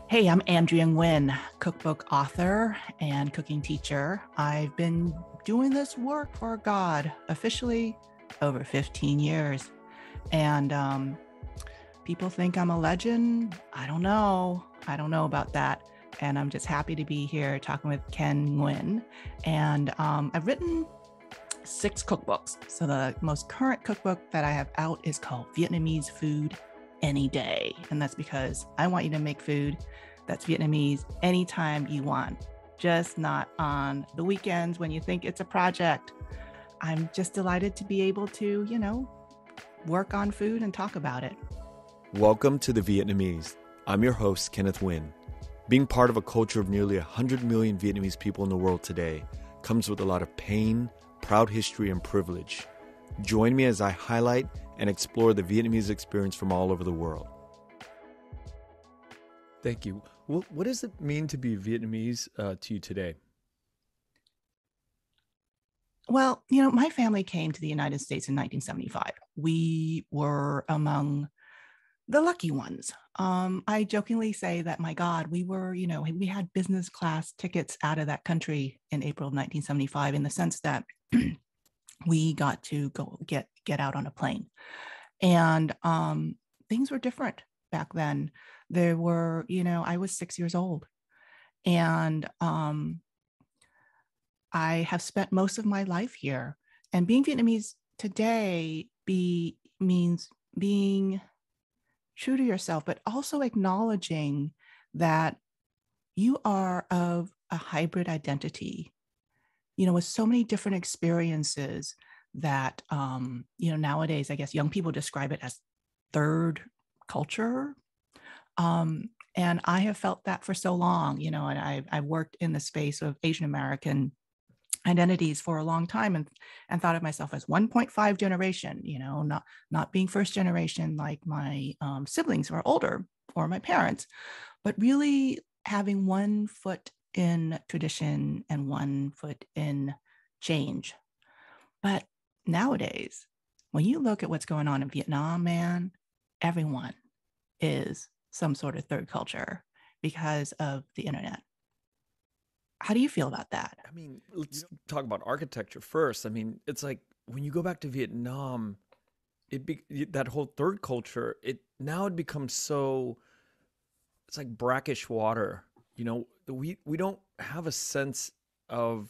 Hey, I'm Andrea Nguyen, cookbook author and cooking teacher. I've been doing this work for God officially over 15 years. And people think I'm a legend. I don't know. I don't know about that. And I'm just happy to be here talking with Ken Nguyen. And I've written 6 cookbooks. So the most current cookbook that I have out is called Vietnamese Food Any Day. And that's because I want you to make food that's Vietnamese anytime you want, just not on the weekends when you think it's a project. I'm just delighted to be able to, work on food and talk about it. Welcome to The Vietnamese. I'm your host, Kenneth Nguyen. Being part of a culture of nearly 100 million Vietnamese people in the world today comes with a lot of pain, proud history, and privilege. Join me as I highlight and explore the Vietnamese experience from all over the world. Thank you. What does it mean to be Vietnamese to you today? Well, my family came to the United States in 1975. We were among the lucky ones. I jokingly say that, my God, we had business class tickets out of that country in April of 1975, in the sense that we got to go get out on a plane. And things were different back then. There were, I was 6 years old, and I have spent most of my life here. And being Vietnamese today means being true to yourself, but also acknowledging that you are of a hybrid identity, with so many different experiences that, nowadays, I guess young people describe it as third culture. And I have felt that for so long, and I've worked in the space of Asian American identities for a long time, and thought of myself as 1.5 generation, not being first generation like my siblings who are older or my parents, but really having one foot in tradition and one foot in change. But nowadays, when you look at what's going on in Vietnam, man, everyone is some sort of third culture because of the internet. How do you feel about that? I mean, let's talk about architecture first. I mean, it's like when you go back to Vietnam, that whole third culture, it becomes so, it's like brackish water. We don't have a sense of,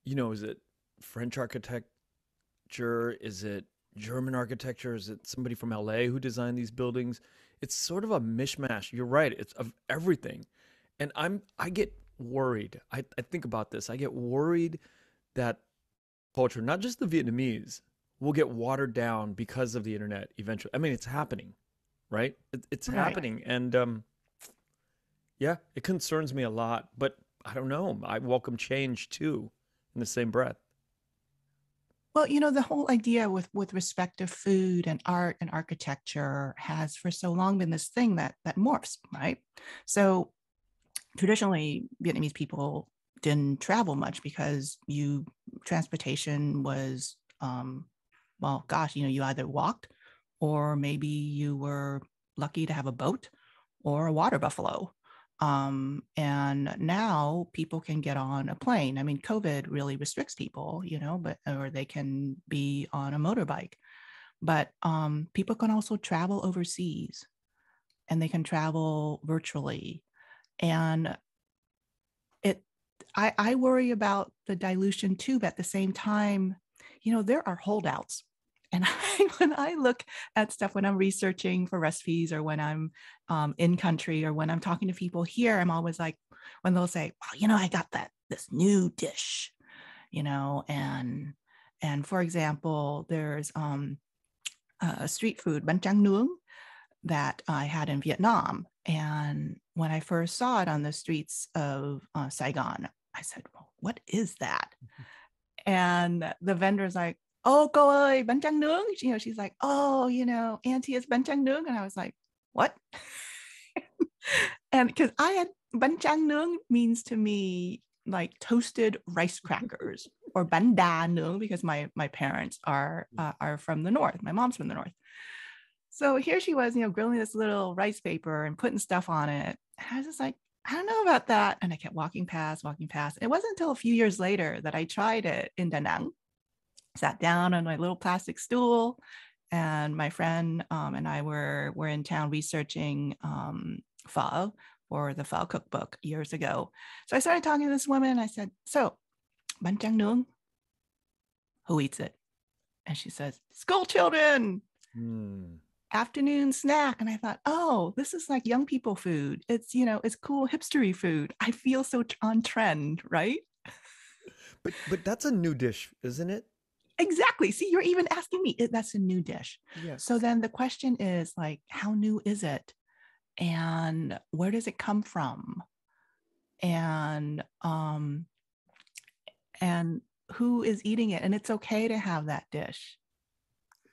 is it French architecture? Is it German architecture? Is it somebody from LA who designed these buildings? It's sort of a mishmash. You're right. It's of everything. And I get worried. I think about this. I get worried that culture, not just the Vietnamese, will get watered down because of the internet eventually. I mean, it's happening, right? It's right. Happening. And yeah, it concerns me a lot. But I don't know. I welcome change too in the same breath. Well, the whole idea with respect to food and art and architecture has for so long been this thing that morphs, right? So traditionally, Vietnamese people didn't travel much because transportation was, you either walked, or maybe you were lucky to have a boat or a water buffalo. And now people can get on a plane. I mean, COVID really restricts people, or they can be on a motorbike, but people can also travel overseas, and they can travel virtually. And I worry about the dilution too, but at the same time, there are holdouts. And when I look at stuff, when I'm researching for recipes, or when I'm in country, or when I'm talking to people here, I'm always like, when they'll say, well, I got this new dish, and for example, there's a street food, bánh tráng nướng, that I had in Vietnam. And when I first saw it on the streets of Saigon, I said, well, what is that? And the vendor's like, oh, cô ơi, bánh tráng nướng. She's like, oh, auntie, it's bánh tráng nướng. And I was like, what? And because bánh tráng nướng means to me like toasted rice crackers, or bánh đa nướng, because my parents are from the north. My mom's from the north. So here she was, grilling this little rice paper and putting stuff on it. And I was just like, I don't know about that. And I kept walking past. It wasn't until a few years later that I tried it in Da Nang, sat down on my little plastic stool, and my friend and I were in town researching pho for the pho cookbook years ago. So I started talking to this woman and I said, so, bánh tráng nướng, who eats it? And she says, school children. Afternoon snack. And I thought, oh, this is like young people food. It's, it's cool hipstery food. I feel so on trend, right? But that's a new dish, isn't it? Exactly. See, you're even asking me, that's a new dish. Yes. So then the question is like, how new is it? And where does it come from? And who is eating it? And it's okay to have that dish.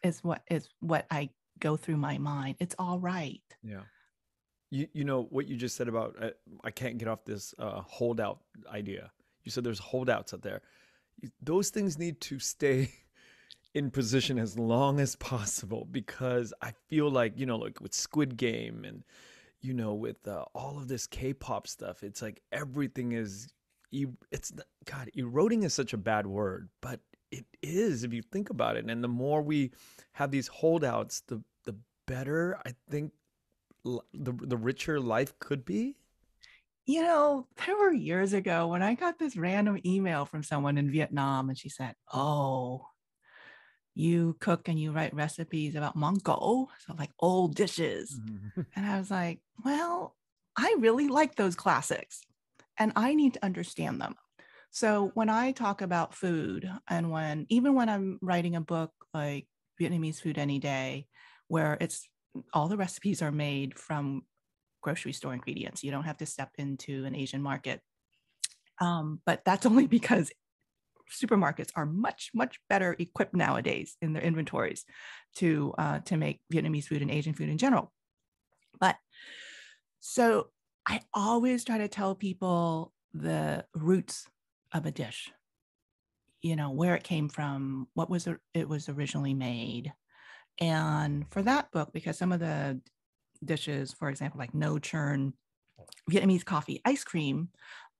Is what I go through my mind. It's all right. Yeah. You know what you just said about I can't get off this holdout idea. You said there's holdouts out there. Those things need to stay in position as long as possible, because I feel like, like with Squid Game and, with all of this K-pop stuff, it's like everything is, God, eroding is such a bad word, but it is if you think about it. And the more we have these holdouts, the better I think the richer life could be. There were years ago when I got this random email from someone in Vietnam, and she said, oh, you cook and you write recipes about món gỗ, so like old dishes. And I was like, well, I really like those classics and I need to understand them. So when I talk about food, and even when I'm writing a book like Vietnamese Food Any Day, where it's all the recipes are made from grocery store ingredients, you don't have to step into an Asian market. But that's only because supermarkets are much, much better equipped nowadays in their inventories to make Vietnamese food and Asian food in general. But so I always try to tell people the roots of a dish, where it came from, what was it was originally made. And for that book, because some of the dishes, for example, like no churn Vietnamese coffee ice cream,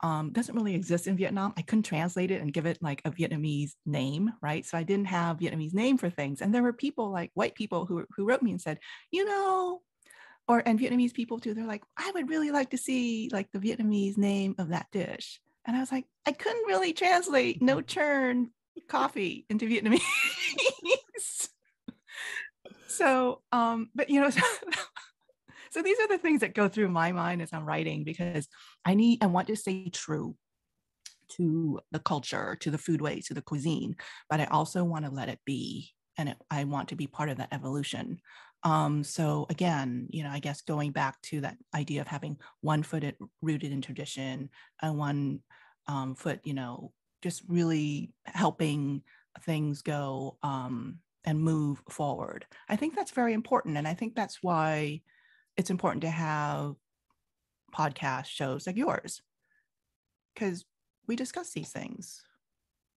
doesn't really exist in Vietnam. I couldn't translate it and give it like a Vietnamese name, right? So I didn't have Vietnamese name for things. And there were people, like white people, who wrote me and said, and Vietnamese people too, they're like, I would really like to see like the Vietnamese name of that dish. And I was like, I couldn't really translate no churn coffee into Vietnamese. So, but so these are the things that go through my mind as I'm writing, because I want to stay true to the culture, to the foodways, to the cuisine, but I also want to let it be. And I want to be part of that evolution. So again, I guess going back to that idea of having one foot rooted in tradition and one foot, just really helping things go and move forward. I think that's very important. And I think that's why it's important to have podcast shows like yours, because we discuss these things.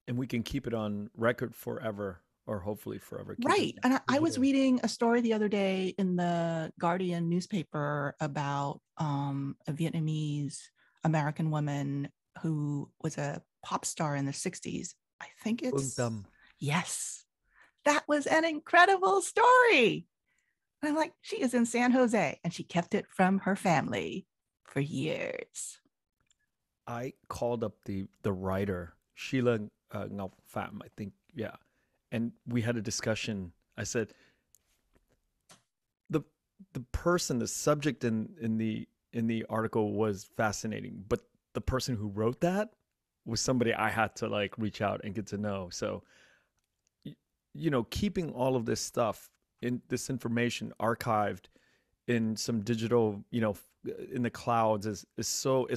And we can keep it on record forever, or hopefully forever. Right. And I was reading a story the other day in the Guardian newspaper about a Vietnamese American woman who was a pop star in the 60s. I think it's... Yes. That was an incredible story. And I'm like, she is in San Jose and she kept it from her family for years. I called up the writer, Sheila Ngọc Phạm, I think. Yeah. And we had a discussion. I said, the person, the subject in the article was fascinating, but the person who wrote that was somebody I had to like reach out and get to know. So, keeping all of this stuff, in this information archived in some digital, in the clouds is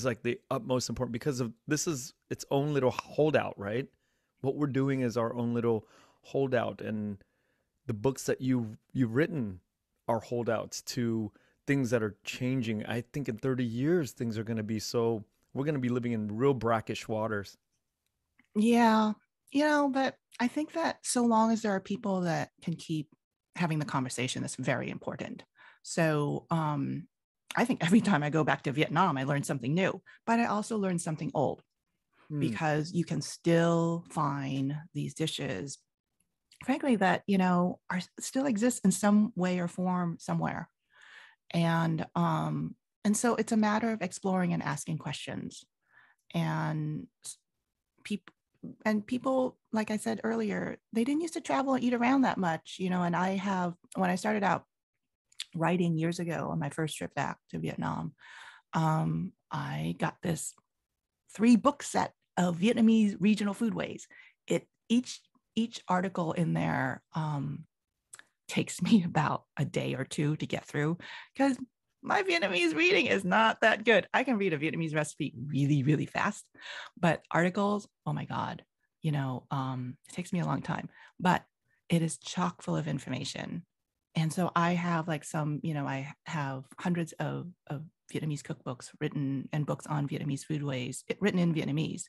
like the utmost important, because of this is its own little holdout, right? What we're doing is our own little holdout, and the books that you've written are holdouts to things that are changing. I think in 30 years things are going to be we're going to be living in real brackish waters. Yeah, but I think that so long as there are people that can keep having the conversation, that's very important. So I think every time I go back to Vietnam, I learn something new, but I also learn something old, Hmm. because you can still find these dishes, frankly, that, are still exist in some way or form somewhere. And so it's a matter of exploring and asking questions. And people people, like I said earlier, they didn't used to travel and eat around that much, and when I started out writing years ago on my first trip back to Vietnam, I got this 3-book set of Vietnamese regional foodways. It each article in there takes me about a day or two to get through, because my Vietnamese reading is not that good. I can read a Vietnamese recipe really, really fast, but articles, oh my God, it takes me a long time, but it is chock full of information. And so I have I have hundreds of Vietnamese cookbooks written, and books on Vietnamese foodways written in Vietnamese.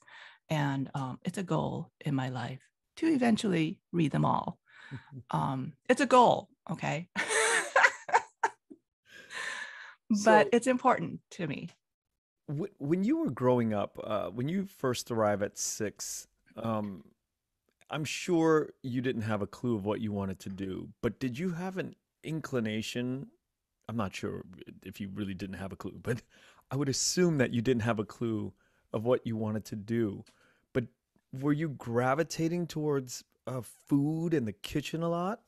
And it's a goal in my life to eventually read them all. It's a goal, okay? But So it's important to me. when you were growing up, when you first arrived at 6, um, I'm sure you didn't have a clue of what you wanted to do, but did you have an inclination? I'm not sure if you really didn't have a clue, but I would assume that you didn't have a clue of what you wanted to do. But were you gravitating towards food and the kitchen a lot?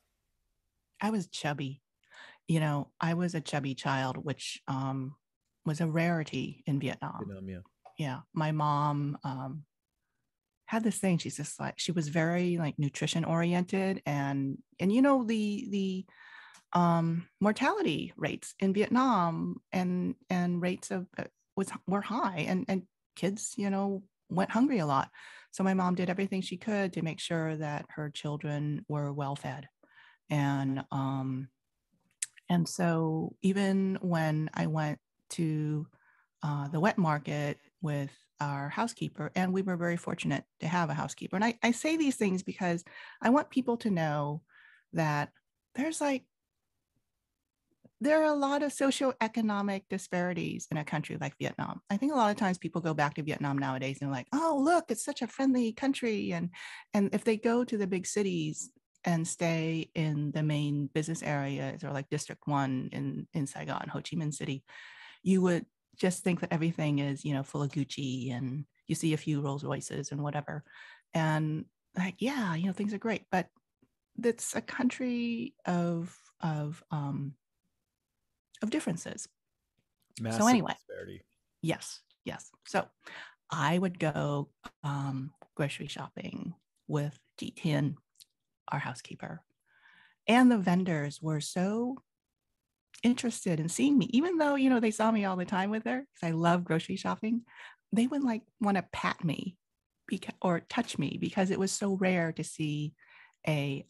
I was chubby. I was a chubby child, which was a rarity in Vietnam. Vietnam, yeah. Yeah. My mom had this thing. She's just like, she was very like nutrition oriented, and the mortality rates in Vietnam and rates of were high, and kids, went hungry a lot. So my mom did everything she could to make sure that her children were well fed. And so even when I went to the wet market with our housekeeper, and we were very fortunate to have a housekeeper. And I say these things because I want people to know that there's like, there are a lot of socioeconomic disparities in a country like Vietnam. I think a lot of times people go back to Vietnam nowadays and they're like, oh, look, it's such a friendly country. And if they go to the big cities and stay in the main business areas, or like District 1 in Saigon, Ho Chi Minh City, you would just think that everything is, full of Gucci, and you see a few Rolls Royces and whatever. And like, yeah, things are great, but it's a country of differences. So Massive anyway, disparity. yes. So I would go grocery shopping with G10, our housekeeper, and the vendors were so interested in seeing me, even though they saw me all the time with her, because I love grocery shopping. They would like want to pat me or touch me, because it was so rare to see a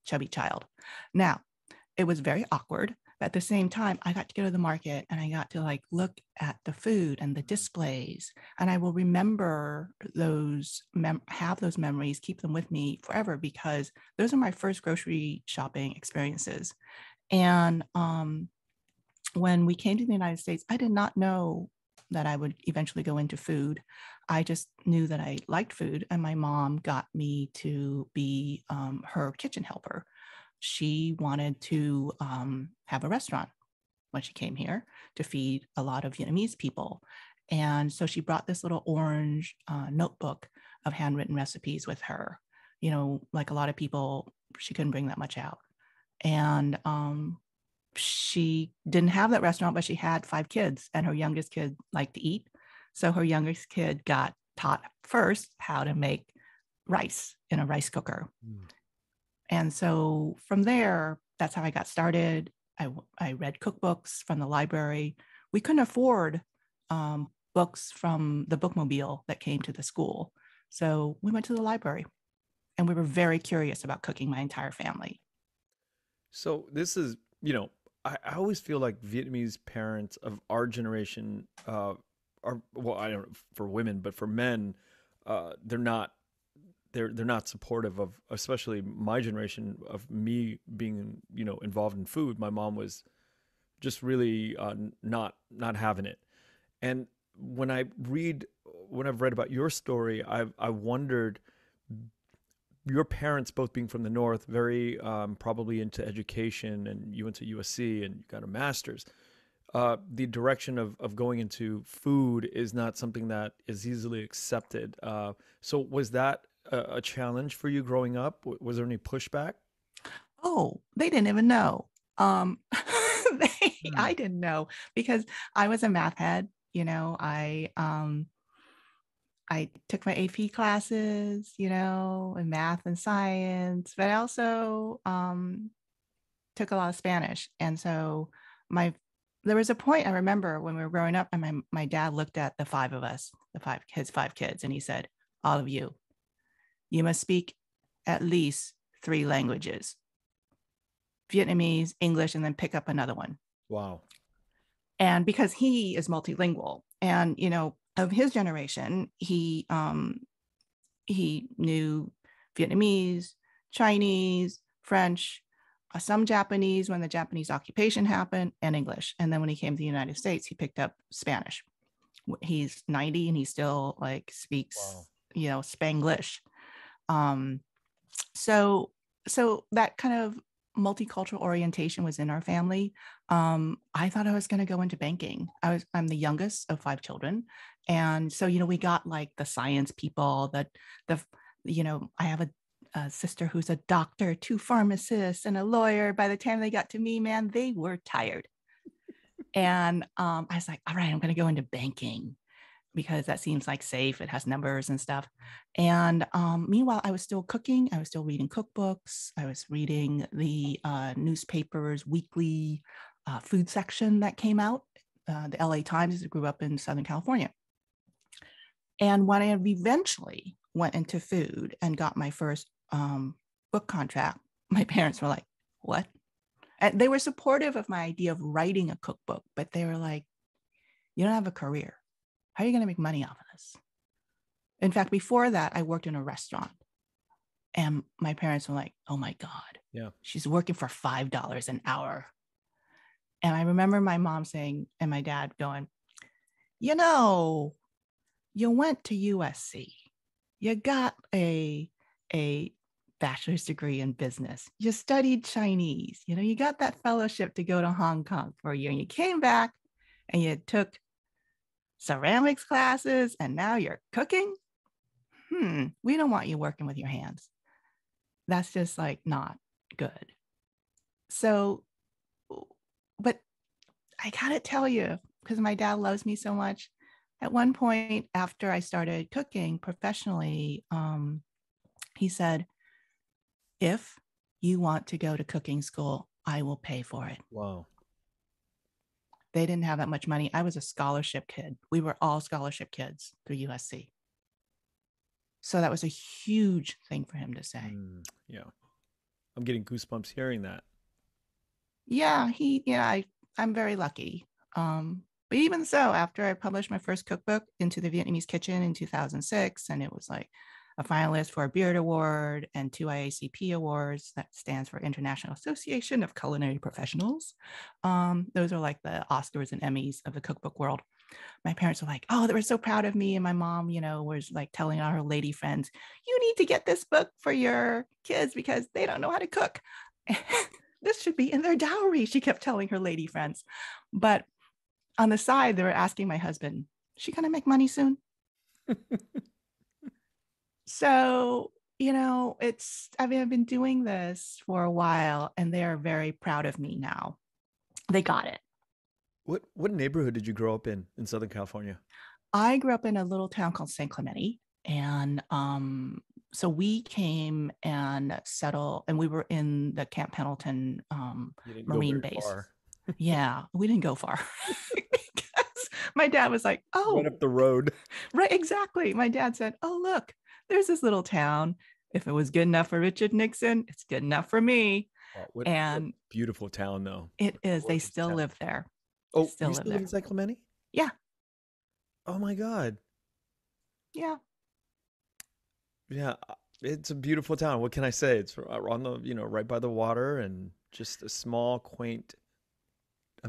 chubby child. Now, it was very awkward. But at the same time, I got to go to the market and I got to like look at the food and the displays. And I will remember those, have those memories, keep them with me forever, because those are my first grocery shopping experiences. And when we came to the United States, I did not know that I would eventually go into food. I just knew that I liked food, and my mom got me to be her kitchen helper. She wanted to have a restaurant when she came here to feed a lot of Vietnamese people. And so she brought this little orange notebook of handwritten recipes with her. Like a lot of people, she couldn't bring that much out. And she didn't have that restaurant, but she had 5 kids, and her youngest kid liked to eat. So her youngest kid got taught first how to make rice in a rice cooker. Mm. And so from there, that's how I got started. I read cookbooks from the library. We couldn't afford books from the bookmobile that came to the school. So we went to the library, and we were very curious about cooking, my entire family. So this is, I always feel like Vietnamese parents of our generation are, well, I don't know for women, but for men, they're not they're not supportive of, especially my generation, of me being involved in food. My mom was just really not having it. And when I read, when I've read about your story, I wondered, your parents both being from the north, very probably into education, and you went to USC and you got a master's. The direction of going into food is not something that is easily accepted. So was that a challenge for you growing up? Was there any pushback? Oh, they didn't even know. Hmm. I didn't know because I was a math head. I took my AP classes, in math and science, but I also took a lot of Spanish. And so my there was a point I remember when we were growing up, and my dad looked at the five of us, his five kids, and he said, "All of you, you must speak at least three languages: Vietnamese, English, and then pick up another one." Wow. And because he is multilingual, and of his generation, he knew Vietnamese, Chinese, French, some Japanese when the Japanese occupation happened, and English. And then when he came to the United States, he picked up Spanish. He's 90 and he still like Wow. speaks, Spanglish. Um, so that kind of multicultural orientation was in our family. I thought I was going to go into banking. I'm the youngest of five children, and so we got like the science people, the I have a sister who's a doctor, two pharmacists, and a lawyer. By the time they got to me, man, they were tired. And I was like, all right, I'm going to go into banking because that seems like safe. It has numbers and stuff. And meanwhile, I was still cooking. I was still reading cookbooks. I was reading the newspaper's weekly food section that came out, the LA Times. I grew up in Southern California. And when I eventually went into food and got my first book contract, my parents were like, what? And they were supportive of my idea of writing a cookbook, but they were like, you don't have a career. How are you going to make money off of this? In fact, before that, I worked in a restaurant, and my parents were like, oh my God, Yeah. she's working for $5 an hour. And I remember my mom saying, and my dad going, you went to USC, you got a bachelor's degree in business, you studied Chinese, you got that fellowship to go to Hong Kong for a year, and you came back and you took ceramics classes, and now you're cooking. We don't want you working with your hands. That's just like not good. So, but I gotta tell you, because my dad loves me so much, at one point after I started cooking professionally, he said, if you want to go to cooking school, I will pay for it. Wow. They didn't have that much money. I was a scholarship kid. We were all scholarship kids through USC. So that was a huge thing for him to say. Yeah. I'm getting goosebumps hearing that. Yeah, I'm very lucky. But even so, after I published my first cookbook, Into the Vietnamese Kitchen, in 2006, and it was like a finalist for a Beard Award and 2 IACP awards, that stands for International Association of Culinary Professionals. Those are like the Oscars and Emmys of the cookbook world. My parents were like, oh, they were so proud of me. And my mom, was like telling all her lady friends, you need to get this book for your kids because they don't know how to cook. This should be in their dowry, she kept telling her lady friends. But on the side, they were asking my husband, is she going to make money soon? So, I've been doing this for a while, and they are very proud of me now. They got it. What neighborhood did you grow up in Southern California? I grew up in a little town called San Clemente. And so we came and settled, and we were in the Camp Pendleton You didn't go Marine very base. far. Yeah, we didn't go far. Because my dad was like, Right oh, up the road. right, exactly. My dad said, oh, look, there's this little town. If it was good enough for Richard Nixon, it's good enough for me. Wow, what a And beautiful town, though. it What a is. They gorgeous still town. live there. They Oh, still you live still live there. in San Clemente? Yeah. Oh my God. Yeah. Yeah, it's a beautiful town. What can I say? It's on the, right by the water, and just a small, quaint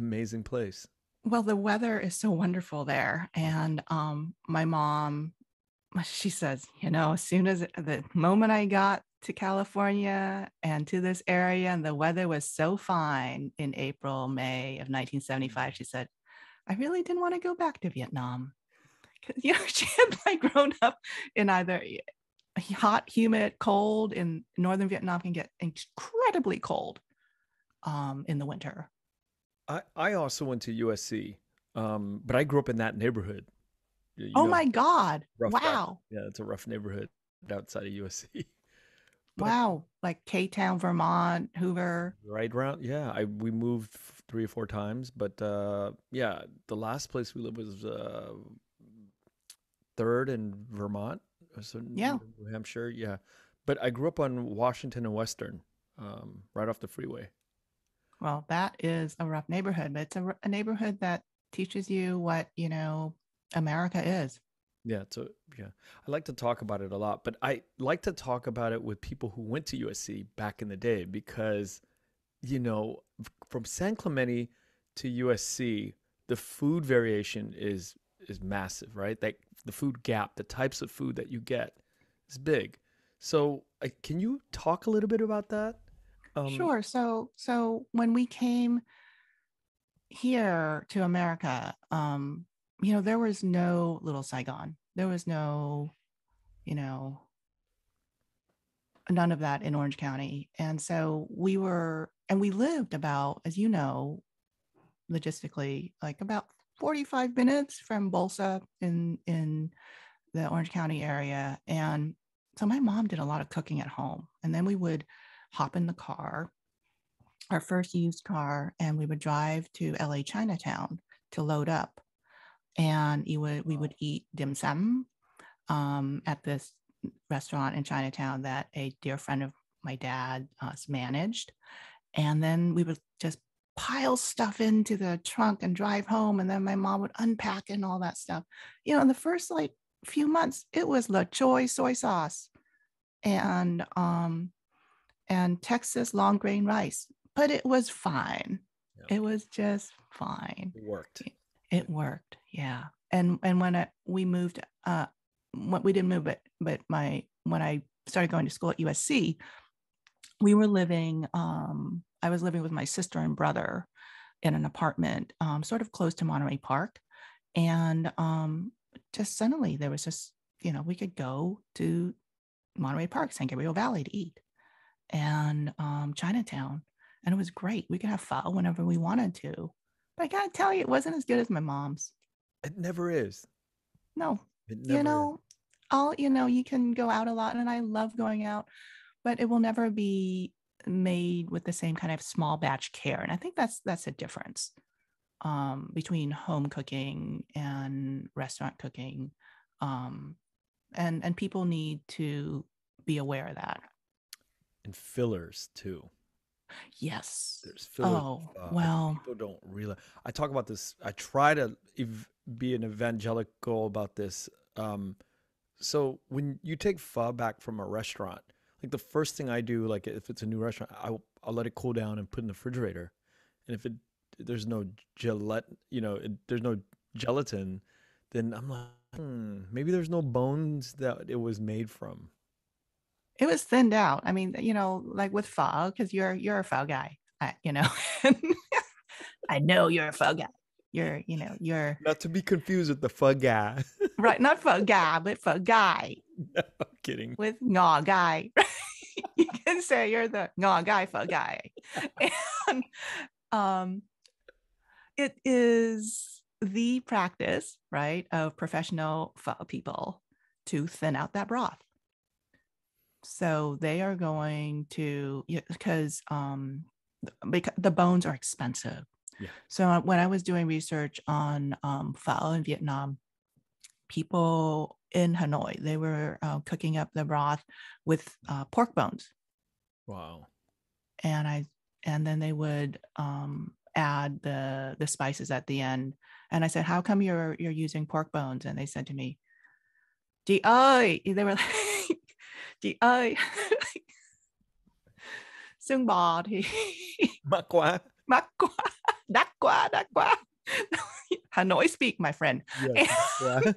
Amazing place. Well, the weather is so wonderful there. And my mom, she says, as soon as the moment I got to California and to this area, and the weather was so fine in April, May of 1975, she said, I really didn't want to go back to Vietnam. Because, she had like grown up in either hot, humid, cold. In northern Vietnam can get incredibly cold in the winter. I also went to USC, but I grew up in that neighborhood. You Oh know, my God. rough guy. Wow. Yeah, it's a rough neighborhood outside of USC. But Wow. Like K-Town, Vermont, Hoover. right around, yeah, we moved 3 or 4 times, but yeah, the last place we lived was third in Vermont, so Yeah. New Hampshire, yeah. But I grew up on Washington and Western, right off the freeway. Well, that is a rough neighborhood, but it's a neighborhood that teaches you what, America is. Yeah, so yeah, I like to talk about it a lot, but I like to talk about it with people who went to USC back in the day because, you know, from San Clemente to USC, the food variation is massive, right? Like the food gap, the types of food that you get is big. So, can you talk a little bit about that? Um, Sure. So when we came here to America, there was no Little Saigon. There was no, you know, none of that in Orange County. And so we lived about, as you know, logistically, like about 45 minutes from Bolsa in the Orange County area. And so my mom did a lot of cooking at home. And then we would hop in the car, our first used car, and we would drive to LA Chinatown to load up. And we would eat dim sum at this restaurant in Chinatown that a dear friend of my dad's managed. And then we would just pile stuff into the trunk and drive home. And then my mom would unpack and all that stuff. In the first like few months, it was la choy soy sauce and Texas long grain rice, but it was fine. yeah, It was just fine. it worked. It worked, yeah. And when we moved, we didn't move, but when I started going to school at USC, we were living. I was living with my sister and brother in an apartment, sort of close to Monterey Park, and just suddenly there was just we could go to Monterey Park, San Gabriel Valley to eat, and Chinatown, and it was great. We could have pho whenever we wanted to. But I gotta tell you, it wasn't as good as my mom's. It never is. No, It you never is. know, you can go out a lot, and I love going out, but it will never be made with the same kind of small batch care. And I think that's a difference between home cooking and restaurant cooking. Um, and people need to be aware of that. And fillers too. Yes. There's fillers. Oh, I think well, people don't realize. I talk about this. I try to be an evangelical about this. So when you take pho back from a restaurant, like the first thing I do, like if it's a new restaurant, I'll let it cool down and put in the refrigerator. And if there's no there's no gelatin, then I'm like, maybe there's no bones that it was made from. it was thinned out. I mean, like with pho, because you're a pho guy, I know you're a pho guy. You're Not to be confused with the pho guy. right, not pho guy, but pho guy No, I'm kidding. with ngõ guy. You can say you're the ngõ guy pho guy, and um, it is the practice, right, of professional pho people to thin out that broth. So they are going to, because the bones are expensive. Yeah. So when I was doing research on pho in Vietnam, people in Hanoi, they were cooking up the broth with pork bones, Wow. and then they would add the spices at the end. And I said, "How come you're using pork bones?" And they said to me, "Chị ơi," they were like, "Chị ơi, xương bò thì Mắc quá. mắc quá." Dakwa, dakwa. Hanoi speak, my friend. Yes. Yeah.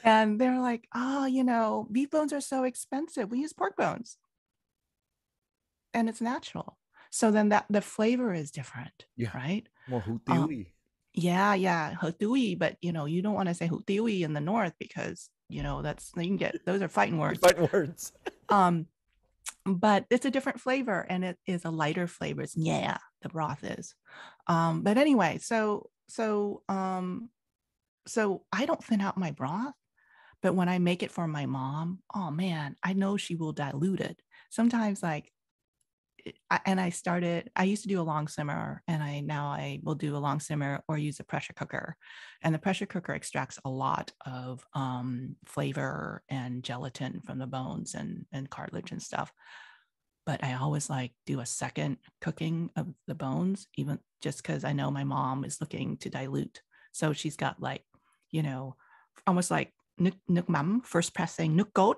And they're like, oh, beef bones are so expensive. We use pork bones and it's natural. So then that the flavor is different, Yeah. right? More Um, hutiwi. yeah, hotui, but you don't want to say hotui in the north because that's you can get those are fighting words. Fighting words. But it's a different flavor and it is a lighter flavor. It's the broth is. But anyway, so I don't thin out my broth, but when I make it for my mom, oh man, I know she will dilute it. Sometimes I used to do a long simmer and I will do a long simmer or use a pressure cooker. And the pressure cooker extracts a lot of flavor and gelatin from the bones and cartilage and stuff. But I always do a second cooking of the bones, even just because I know my mom is looking to dilute. So she's got almost like nước mắm, first pressing nước cốt,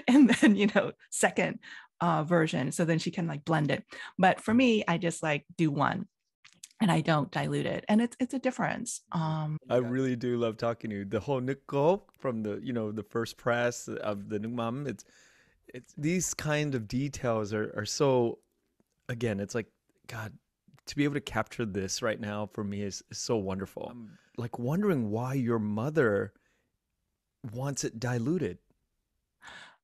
and then, second version. So then she can blend it. But for me, I just do one and I don't dilute it. And it's a difference. I really do love talking to you. The whole nước cốt from the first press of the nước mắm, it's these kind of details are so, again, it's like, God, to be able to capture this right now for me is so wonderful. I'm wondering why your mother wants it diluted.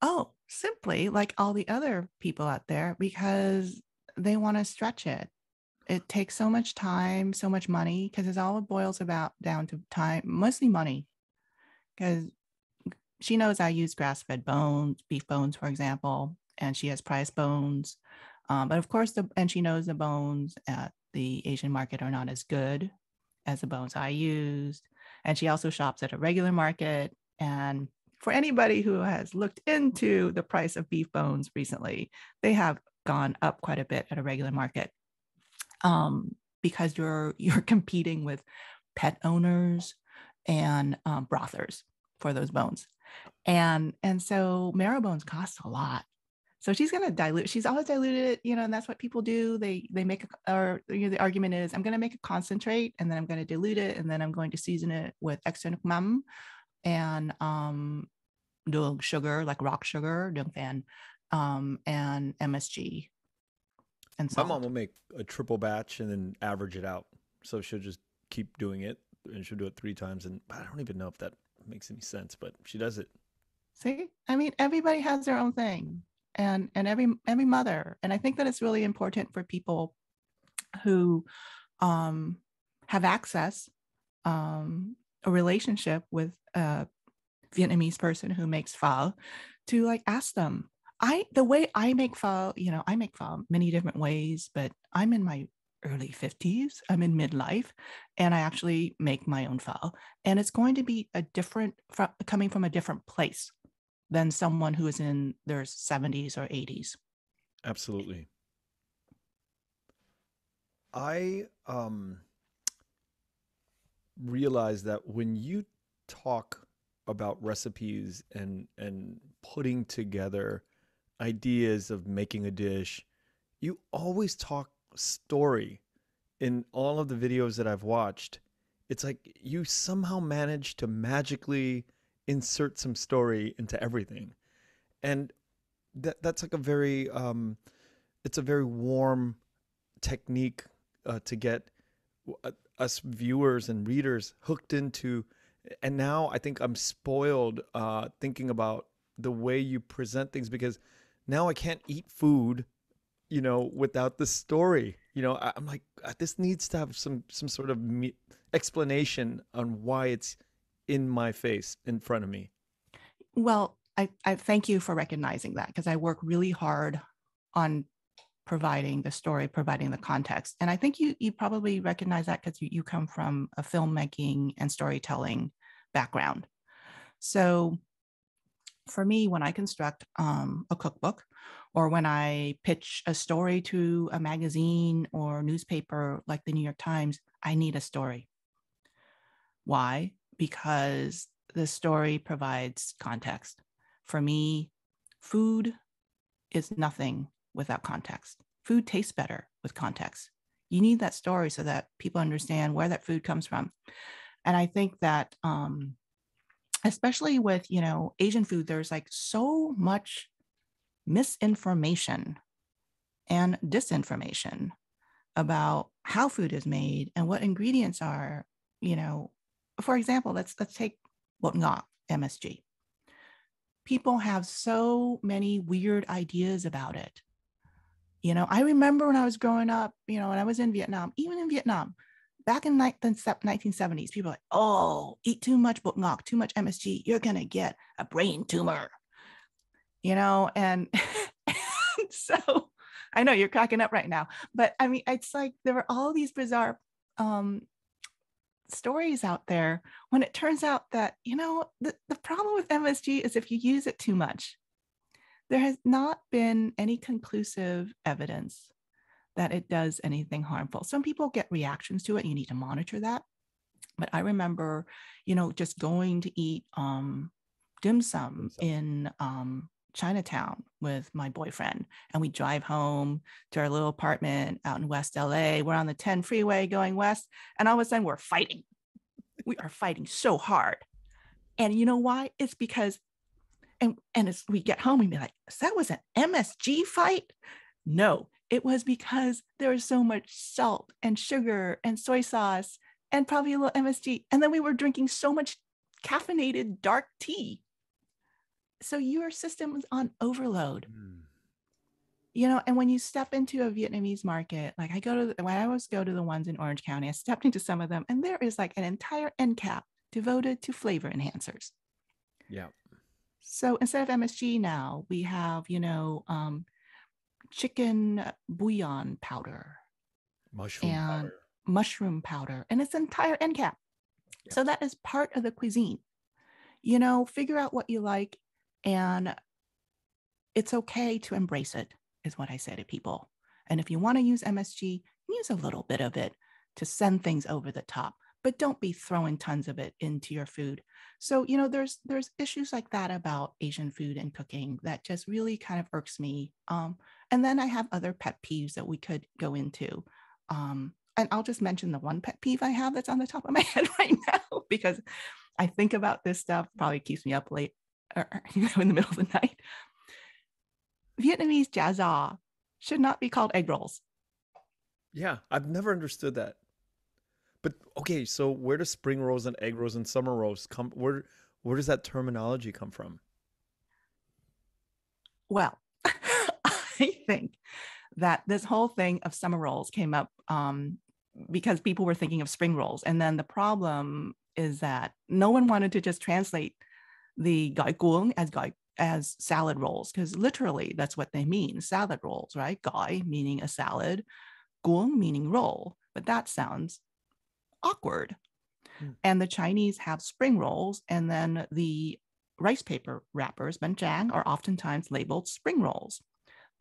Oh, simply like all the other people out there, because they want to stretch it. It takes so much time, so much money, because it all boils down to time, mostly money. Because she knows I use grass-fed bones, beef bones, for example, and she has prize bones. But of course, and she knows the bones at the Asian market are not as good as the bones I used. And she also shops at a regular market. And for anybody who has looked into the price of beef bones recently, they have gone up quite a bit at a regular market, because you're competing with pet owners and brothers for those bones. And so marrow bones cost a lot. So she's going to dilute. She's always diluted it, and that's what people do. They make the argument is, I'm going to make a concentrate and then I'm going to dilute it and then I'm going to season it with extra nước mắm and đường sugar, like rock sugar, đường phèn, and MSG and My salt. mom will make a triple batch and then average it out. So she'll just keep doing it and she'll do it 3 times. And I don't even know if that makes any sense, but she does it. See, I mean, everybody has their own thing, and every mother. And I think that it's really important for people who have access, a relationship with a Vietnamese person who makes pho, to ask them. The way I make pho, I make pho many different ways, but I'm in my early 50s. I'm in midlife, and I actually make my own pho, and it's going to be coming from a different place than someone who is in their 70s or 80s. Absolutely. I realize that when you talk about recipes and putting together ideas of making a dish, you always talk story. In all of the videos that I've watched, it's like you somehow manage to magically insert some story into everything. And that's like a very it's a very warm technique to get us viewers and readers hooked into. And now I think I'm spoiled thinking about the way you present things, because now I can't eat food without the story. I'm like, this needs to have some sort of explanation on why it's in my face, in front of me. Well, I thank you for recognizing that, because I work really hard on providing the story, providing the context. And I think you probably recognize that because you come from a filmmaking and storytelling background. So for me, when I construct a cookbook, or when I pitch a story to a magazine or newspaper like the New York Times, I need a story. Why? Because the story provides context. For me, food is nothing without context. Food tastes better with context. You need that story so that people understand where that food comes from. And I think that, especially with, Asian food, there's like so much misinformation and disinformation about how food is made and what ingredients are, for example, let's take bột ngọt, MSG. People have so many weird ideas about it. I remember when I was growing up, when I was in Vietnam, even in Vietnam, back in the 1970s, people were like, oh, eat too much bột ngọt, too much MSG, you're going to get a brain tumor, and, and so I know you're cracking up right now, but I mean, it's like there were all these bizarre stories out there when it turns out that, the problem with MSG is if you use it too much. There has not been any conclusive evidence that it does anything harmful. Some people get reactions to it. You need to monitor that. But I remember, just going to eat dim sum in Chinatown with my boyfriend, and we drive home to our little apartment out in West LA. We're on the 10 freeway going west, and all of a sudden we're fighting. We are fighting so hard. And you know why? It's because, and as we get home, we'd be like, so that was an MSG fight? No, it was because there was so much salt and sugar and soy sauce and probably a little MSG. And then we were drinking so much caffeinated dark tea. So your system was on overload. And when you step into a Vietnamese market, like when I always go to the ones in Orange County, I stepped into some of them, and there is like an entire end cap devoted to flavor enhancers. Yeah. So instead of MSG now, we have, chicken bouillon powder. Mushroom powder, and its entire end cap. Yeah. So that is part of the cuisine. Figure out what you like, and it's okay to embrace it, is what I say to people. And if you want to use MSG, use a little bit of it to send things over the top, but don't be throwing tons of it into your food. So, there's issues like that about Asian food and cooking that just really kind of irks me. And then I have other pet peeves that we could go into. And I'll just mention the one pet peeve I have that's on the top of my head right now, because I think about this stuff, probably keeps me up late or, in the middle of the night. Vietnamese giazao should not be called egg rolls. Yeah, I've never understood that. But okay, so where does spring rolls and egg rolls and summer rolls come? Where does that terminology come from? Well, I think that this whole thing of summer rolls came up because people were thinking of spring rolls. And then the problem is that no one wanted to just translate the gai cuong as salad rolls, because literally that's what they mean, salad rolls, right? Gai meaning a salad, cuong meaning roll, but that sounds awkward. And the Chinese have spring rolls, and then the rice paper wrappers, bánh are oftentimes labeled spring rolls.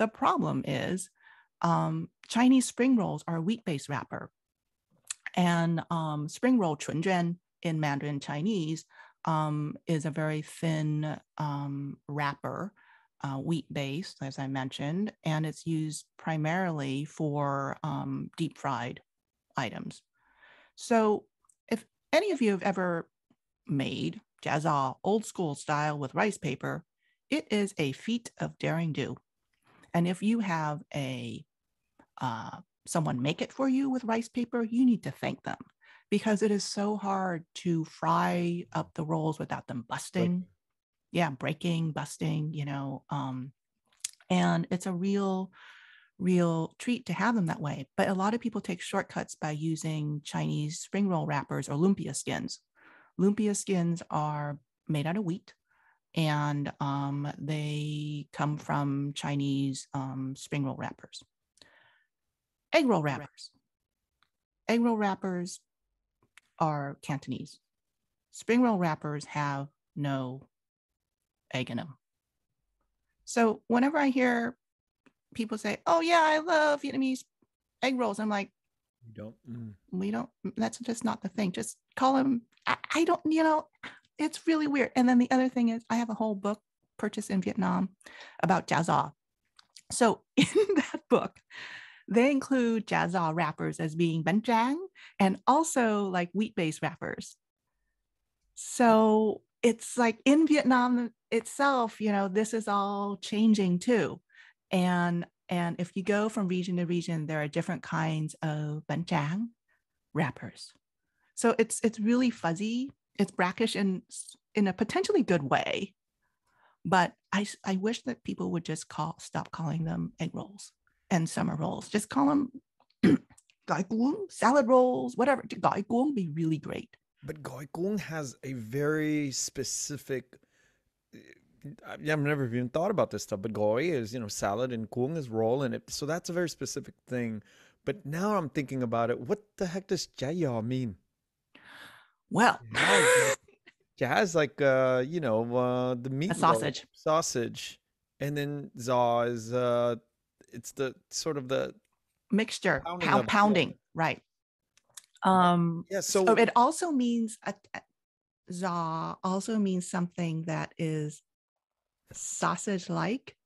The problem is Chinese spring rolls are a wheat-based wrapper, and spring roll chunjuan in Mandarin Chinese is a very thin wrapper, wheat-based, as I mentioned, and it's used primarily for deep fried items. So if any of you have ever made giazao old school style with rice paper, it is a feat of daring do. And if you have someone make it for you with rice paper, you need to thank them, because it is so hard to fry up the rolls without them busting. Breaking, busting, and it's a real treat to have them that way. But a lot of people take shortcuts by using Chinese spring roll wrappers or lumpia skins. Lumpia skins are made out of wheat, and they come from Chinese spring roll wrappers. Egg roll wrappers. Egg roll wrappers are Cantonese. Spring roll wrappers have no egg in them. So whenever I hear people say, oh yeah, I love Vietnamese egg rolls, I'm like, we don't, that's just not the thing. Just call them, I don't, it's really weird. And then the other thing is I have a whole book purchased in Vietnam about giazao. So in that book, They include jazza wrappers as being bánh tráng and also like wheat-based wrappers. So it's like in Vietnam itself, this is all changing too. And if you go from region to region, there are different kinds of bánh tráng wrappers. So it's really fuzzy. It's brackish in a potentially good way. But I wish that people would just stop calling them egg rolls and summer rolls. Just call them gai cuốn, salad rolls, whatever. Gai cuốn would be really great. But gỏi cuốn has a very specific. I've never even thought about this stuff. But gỏi is salad and cuốn is roll, and so that's a very specific thing. But now I'm thinking about it. What the heck does chả giò mean? Well, chả is like the meat a sausage, and then zaw is it's the sort of the mixture pounding, pounding right. So it also means za also means something that is sausage like.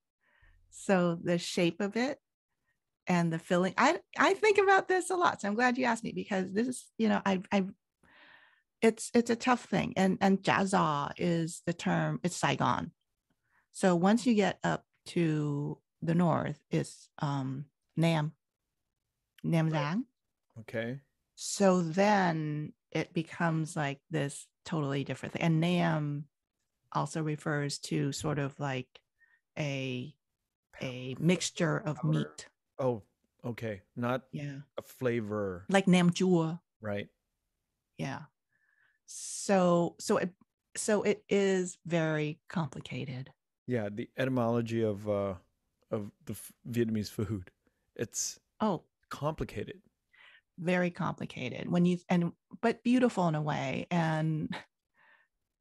So the shape of it and the filling. I think about this a lot. So I'm glad you asked me, because this is, it's a tough thing. And jazza is the term, it's Saigon. So once you get up to the north, it's Nam Giang. Okay. So then it becomes like this totally different thing. And Nam also refers to sort of like a mixture of powder? meat. Oh, okay. Not a flavor. Like Nam chua. Right. Yeah. So it is very complicated. Yeah, the etymology of the Vietnamese food. It's complicated. Very complicated but beautiful in a way. And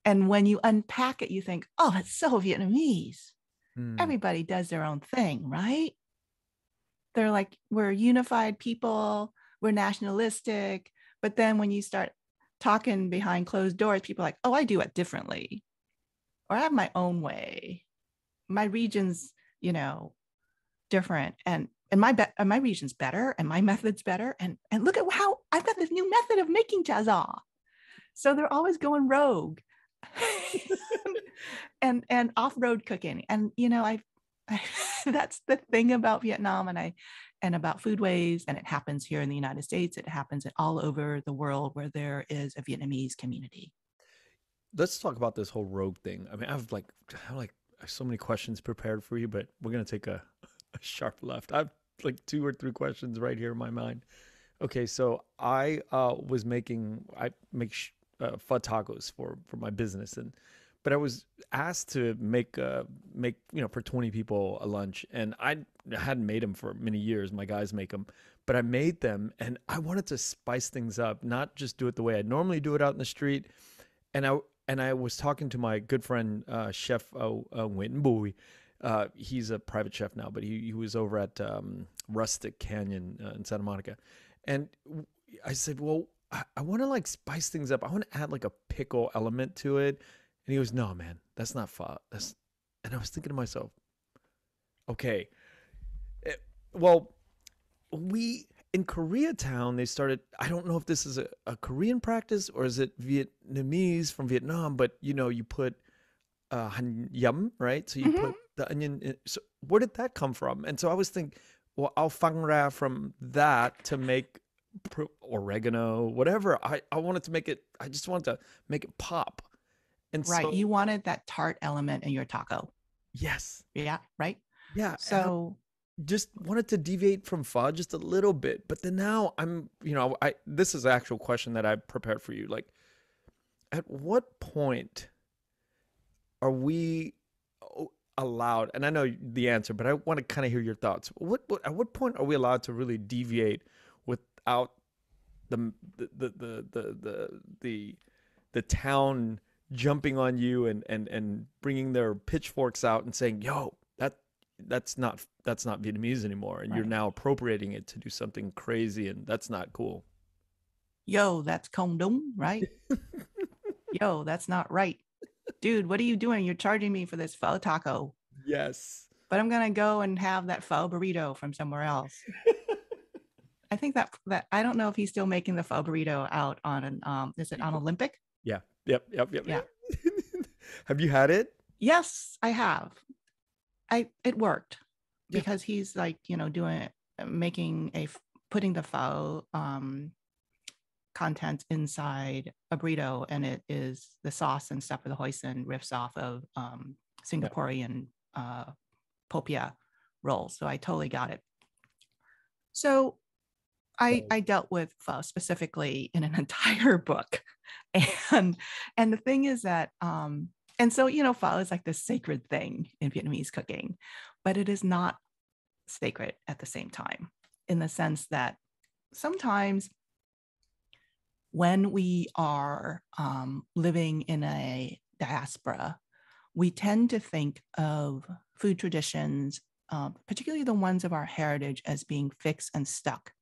when you unpack it, you think, oh, it's so Vietnamese. Everybody does their own thing, right? They're like, we're unified people, we're nationalistic. But then when you start talking behind closed doors, people are like, oh, I do it differently, or I have my own way. My region's, different, and my region's better, and my method's better. And look at how I've got this new method of making jazza. So they're always going rogue and off-road cooking. And, I that's the thing about Vietnam and about foodways. And it happens here in the United States. It happens all over the world where there is a Vietnamese community. Let's talk about this whole rogue thing. I mean, I have so many questions prepared for you, but we're going to take a sharp left. I have like 2 or 3 questions right here in my mind. Okay, so I make pho tacos for my business, but I was asked to make for 20 people a lunch, and I hadn't made them for many years. My guys make them, but I made them, and I wanted to spice things up, not just do it the way I normally do it out in the street. And I was talking to my good friend Chef Nguyen. He's a private chef now, but he was over at Rustic Canyon in Santa Monica, and I said, well, I want to like spice things up. I want to add like a pickle element to it. And he goes, no, man, that's not pho. And I was thinking to myself, okay, in Koreatown, they started, I don't know if this is a Korean practice or is it Vietnamese from Vietnam, but you put han yum, right? So you put the onion in. So where did that come from? And so I was thinking, well, I'll phang ra from that to make oregano, whatever. I wanted to make it, I just wanted to make it pop. And right. So, you wanted that tart element in your taco. Yes. Yeah. Right. Yeah. So just wanted to deviate from pho just a little bit. But then now this is an actual question that I prepared for you. Like, at what point are we allowed, and I know the answer, but I want to kind of hear your thoughts. At what point are we allowed to really deviate without the town jumping on you and bringing their pitchforks out and saying, yo, that's not Vietnamese anymore, and right, you're now appropriating it to do something crazy, and that's not cool. Yo, that's không đúng, right? Yo, that's not right. Dude, what are you doing? You're charging me for this pho taco. Yes. But I'm going to go and have that pho burrito from somewhere else. I think that I don't know if he's still making the pho burrito out on an is it on Olympic? Yeah. Yep. Yeah. Have you had it? Yes, I have. It worked Yeah. because he's like, doing making putting the pho content inside a burrito, and it is the sauce and stuff for the hoisin riffs off of Singaporean popia rolls. So I totally got it. So I dealt with pho specifically in an entire book. And the thing is that and so pho is like this sacred thing in Vietnamese cooking, but it is not sacred at the same time, in the sense that sometimes when we are living in a diaspora, we tend to think of food traditions, particularly the ones of our heritage, as being fixed and stuck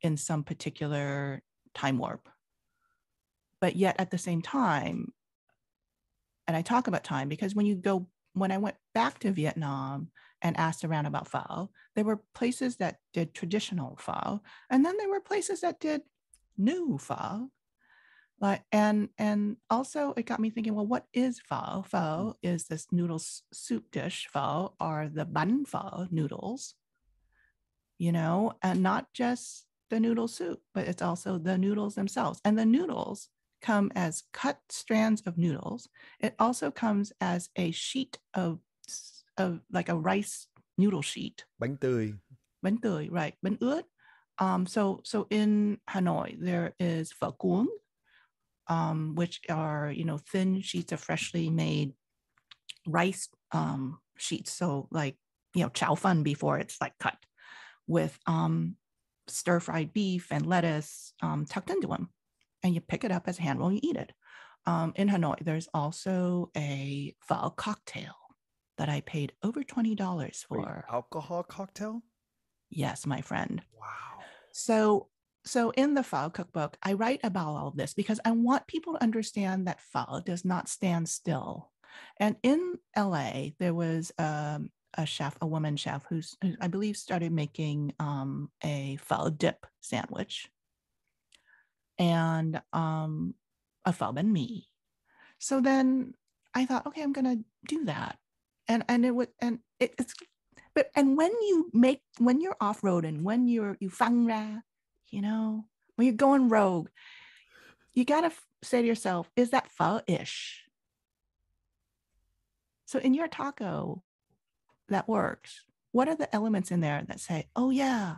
in some particular time warp. But yet at the same time, and I talk about time because when I went back to Vietnam and asked around about pho, there were places that did traditional pho, and then there were places that did new pho. And also it got me thinking, well, what is pho? Pho is this noodle soup dish. Pho are the bun pho noodles, and not just the noodle soup, but it's also the noodles themselves. And the noodles come as cut strands of noodles. It also comes as a sheet of like a rice noodle sheet. Bánh tươi. Bánh tươi, right? Bánh ướt. So in Hanoi, there is phở cuống, which are, thin sheets of freshly made rice sheets. So like, chow fun before it's like cut, with stir-fried beef and lettuce tucked into them. And you pick it up as a hand roll and you eat it. In Hanoi, there's also a pho cocktail that I paid over $20 for. Wait, alcohol cocktail? Yes, my friend. Wow. So in the pho cookbook, I write about all of this because I want people to understand that pho does not stand still. And in LA, there was a chef, a woman chef, who I believe started making a pho dip sandwich and a pho banh mi. So then I thought, okay, I'm gonna do that, and it's but and when you're off road and when you phang ra, when you're going rogue, you gotta say to yourself, is that pho-ish? So in your taco that works, what are the elements in there that say, oh yeah,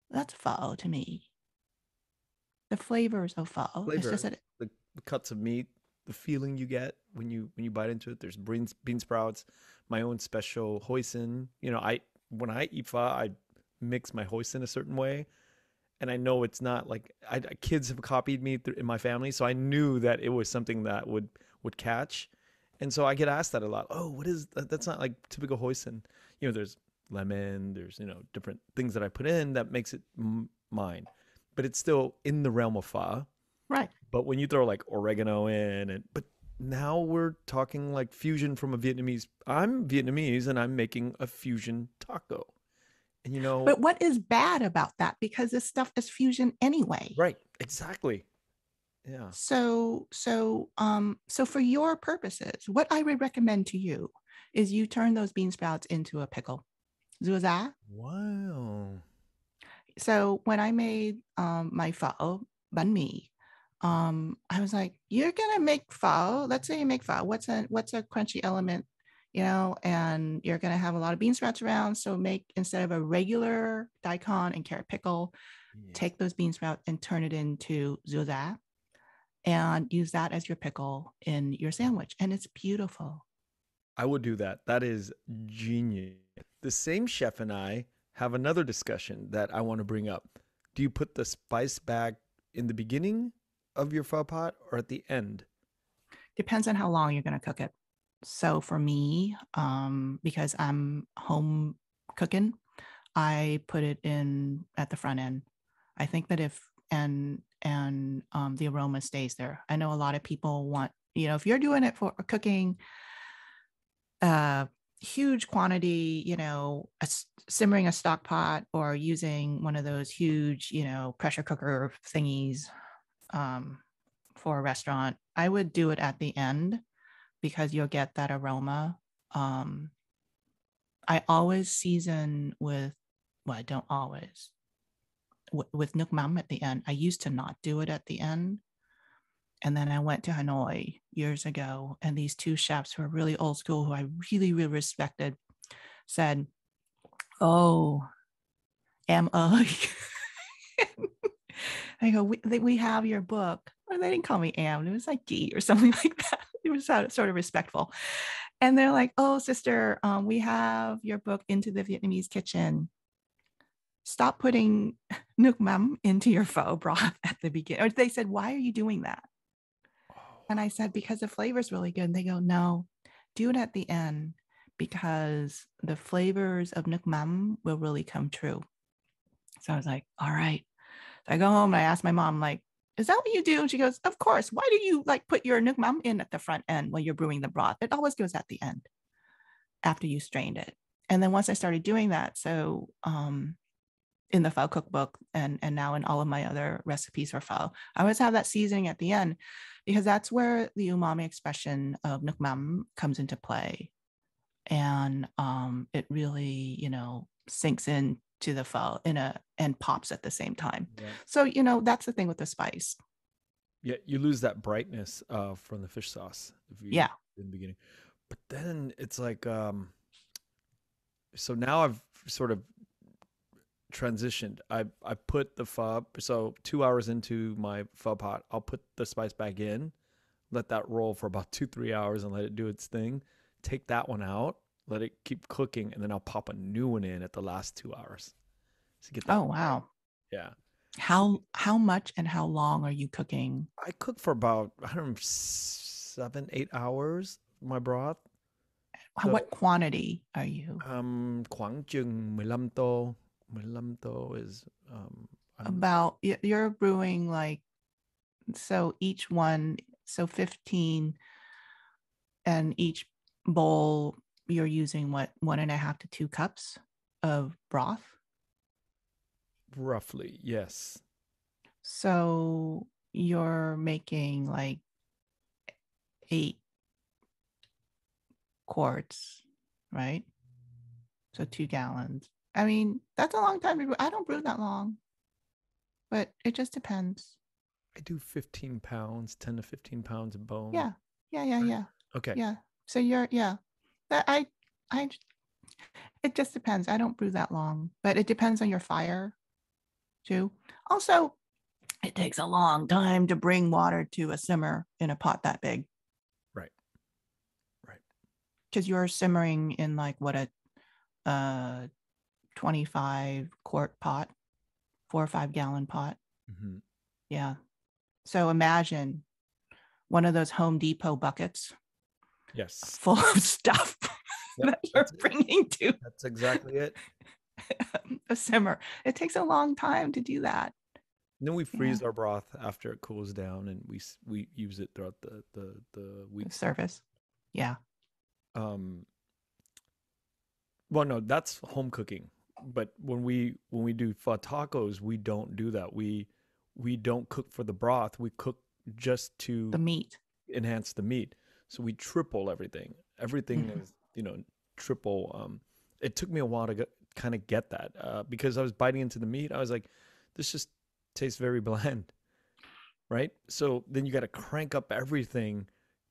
that's pho to me? The flavors of pho. Flavor, It's just the cuts of meat, the feeling you get when you bite into it. There's bean sprouts, my own special hoisin. When I eat pho, I mix my hoisin a certain way, and I know it's not like kids have copied me in my family, so I knew that it was something that would catch. And so I get asked that a lot. Oh, what is that? That's not like typical hoisin. There's lemon, there's different things that I put in that makes it mine, but it's still in the realm of pho. right. But when you throw like oregano in, but now we're talking like fusion from a Vietnamese. I'm Vietnamese and I'm making a fusion taco. And But what is bad about that? Because this stuff is fusion anyway. right, exactly. Yeah. So for your purposes, what I would recommend to you is you turn those bean sprouts into a pickle. Zuza. Wow. So when I made my pho banh mi, I was like, you're gonna make pho. Let's say you make pho. What's a crunchy element, and you're gonna have a lot of bean sprouts around. So make, instead of a regular daikon and carrot pickle, take those bean sprouts and turn it into zuza, and use that as your pickle in your sandwich, and it's beautiful. I would do that. That is genius. The same chef and I have another discussion that I want to bring up. Do you put the spice bag in the beginning of your pho pot or at the end? Depends on how long you're going to cook it. So for me, because I'm home cooking, I put it in at the front end. I think that if the aroma stays there. I know a lot of people want, if you're doing it for cooking huge quantity, simmering a stock pot or using one of those huge, pressure cooker thingies for a restaurant, I would do it at the end because you'll get that aroma. I always season with, well, I don't always, with nước mắm at the end. I used to not do it at the end. And then I went to Hanoi years ago, and these two chefs who are really old school, who I really, really respected, said, "Oh, am I?" I go, we have your book. Or they didn't call me Am. It was like G or something like that. It was sort of respectful. And they're like, "Oh, sister, we have your book, Into the Vietnamese Kitchen. Stop putting nước mắm into your pho broth at the beginning." Or they said, "Why are you doing that?" And I said, "Because the flavor is really good." And they go, "No, do it at the end because the flavors of nước mắm will really come true." So I was like, all right. So I go home and I ask my mom, like, "Is that what you do?" And she goes, "Of course. Why do you like put your nước mắm in at the front end when you're brewing the broth? It always goes at the end after you strained it." And then once I started doing that, so in the pho cookbook and now in all of my other recipes for pho, I always have that seasoning at the end because that's where the umami expression of nước mắm comes into play. And it really, sinks in to the pho and pops at the same time. Yeah. So, that's the thing with the spice. Yeah, you lose that brightness from the fish sauce Yeah. in the beginning. But then it's like so now I've sort of transitioned. I put the pho, so 2 hours into my pho pot, I'll put the spice back in, let that roll for about 2-3 hours and let it do its thing. Take that one out, let it keep cooking, and then I'll pop a new one in at the last 2 hours to get that. Oh, wow. Yeah. How much and how long are you cooking? I cook for about, I don't know, 7-8 hours my broth. What quantity are you? Khoảng chừng 15 tô. 15 tô is About, you're brewing like, so each one, so 15, and each bowl you're using what, 1.5 to 2 cups of broth? roughly, yes. So you're making like 8 quarts, right? So 2 gallons. I mean, that's a long time to brew. I don't brew that long, but it just depends. I do 15 pounds, 10 to 15 pounds of bone. Yeah. Okay. Yeah. So that it just depends. I don't brew that long, but it depends on your fire too. Also, it takes a long time to bring water to a simmer in a pot that big. Right. Because you're simmering in like what, a 25 quart pot, 4 or 5 gallon pot. Mm-hmm. Yeah. So imagine one of those Home Depot buckets. Yes. Full of stuff that you're bringing to. That's exactly it. A simmer. It takes a long time to do that. And then we freeze our broth after it cools down, and we use it throughout the week. Service. Yeah. Well, no, that's home cooking. But when we do pho tacos, we don't do that. We don't cook for the broth. We cook just to the meat, enhance the meat. So we triple everything. Everything is, triple. It took me a while to kind of get that because I was biting into the meat. I was like, this just tastes very bland, right? So then you got to crank up everything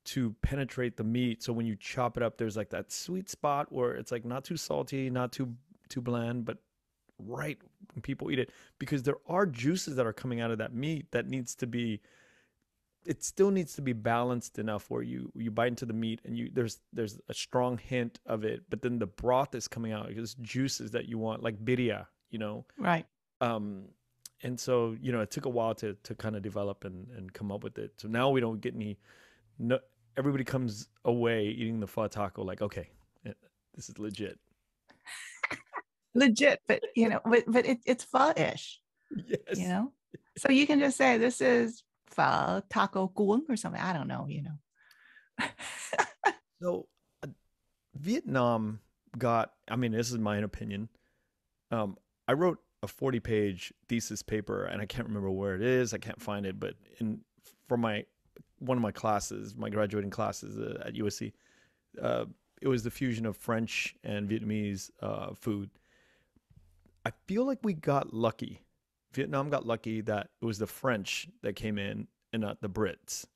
to penetrate the meat. So when you chop it up, there's like that sweet spot where it's like not too salty, not too bland, but right when people eat it, because there are juices that are coming out of that meat that it still needs to be balanced enough where you bite into the meat and there's a strong hint of it, but then the broth is coming out. There's juices that you want, like birria, right? And so it took a while to kind of develop and come up with it. So now we don't get everybody comes away eating the pho taco like, okay, this is legit. Legit, but but it's pho-ish. Yes. So you can just say this is pho taco cuốn or something. I don't know. So Vietnam got, I mean, this is my own opinion. I wrote a 40-page thesis paper, and I can't remember where it is. I can't find it, but for one of my classes, my graduating classes at USC, it was the fusion of French and Vietnamese food. I feel like we got lucky. Vietnam got lucky that it was the French that came in and not the Brits.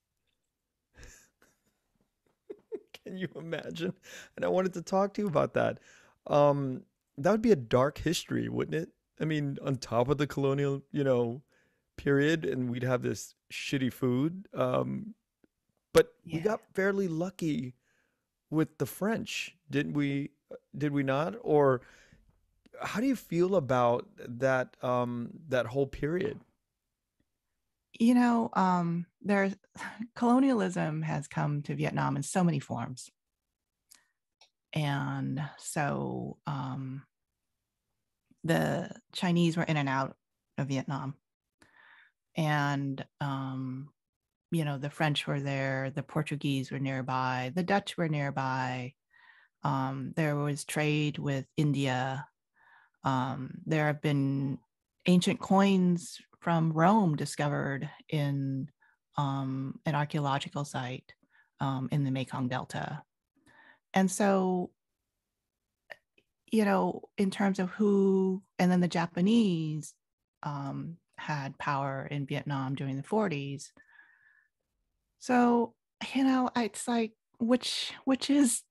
Can you imagine? And I wanted to talk to you about that. That would be a dark history, wouldn't it? I mean, on top of the colonial, period, and we'd have this shitty food. But we Yeah. got fairly lucky with the French, didn't we? Did we not? Or how do you feel about that whole period? There's colonialism has come to Vietnam in so many forms. And so the Chinese were in and out of Vietnam. And, the French were there, the Portuguese were nearby, the Dutch were nearby. There was trade with India. There have been ancient coins from Rome discovered in an archaeological site in the Mekong Delta. And so, in terms of who, and then the Japanese had power in Vietnam during the 40s. So, it's like, which is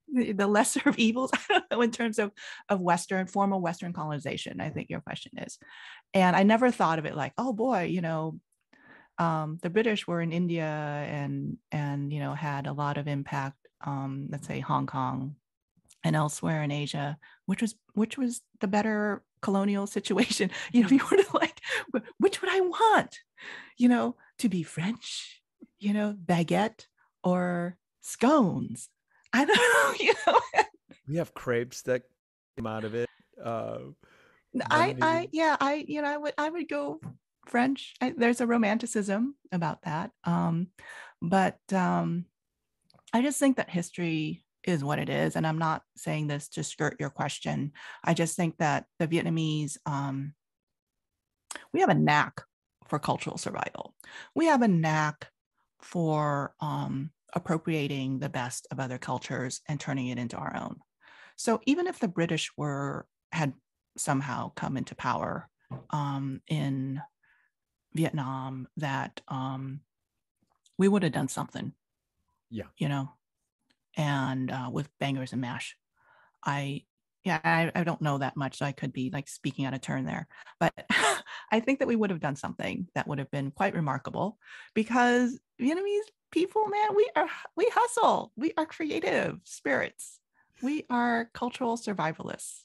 the lesser of evils? I don't know, in terms of formal Western colonization, I think your question is. And I never thought of it like, oh boy, the British were in India and had a lot of impact, let's say Hong Kong and elsewhere in Asia, which was the better colonial situation. If you were to like, which would I want? To be French, baguette or scones. I don't know, We have crepes that came out of it. I would go French. There's a romanticism about that. But I just think that history is what it is. And I'm not saying this to skirt your question. I just think that the Vietnamese, we have a knack for cultural survival. We have a knack for appropriating the best of other cultures and turning it into our own. So even if the British had somehow come into power in Vietnam, that we would have done something. Yeah. And with bangers and mash. I don't know that much, so I could be like speaking out of turn there. But I think that we would have done something that would have been quite remarkable, because Vietnamese people, man, we hustle. We are creative spirits. We are cultural survivalists.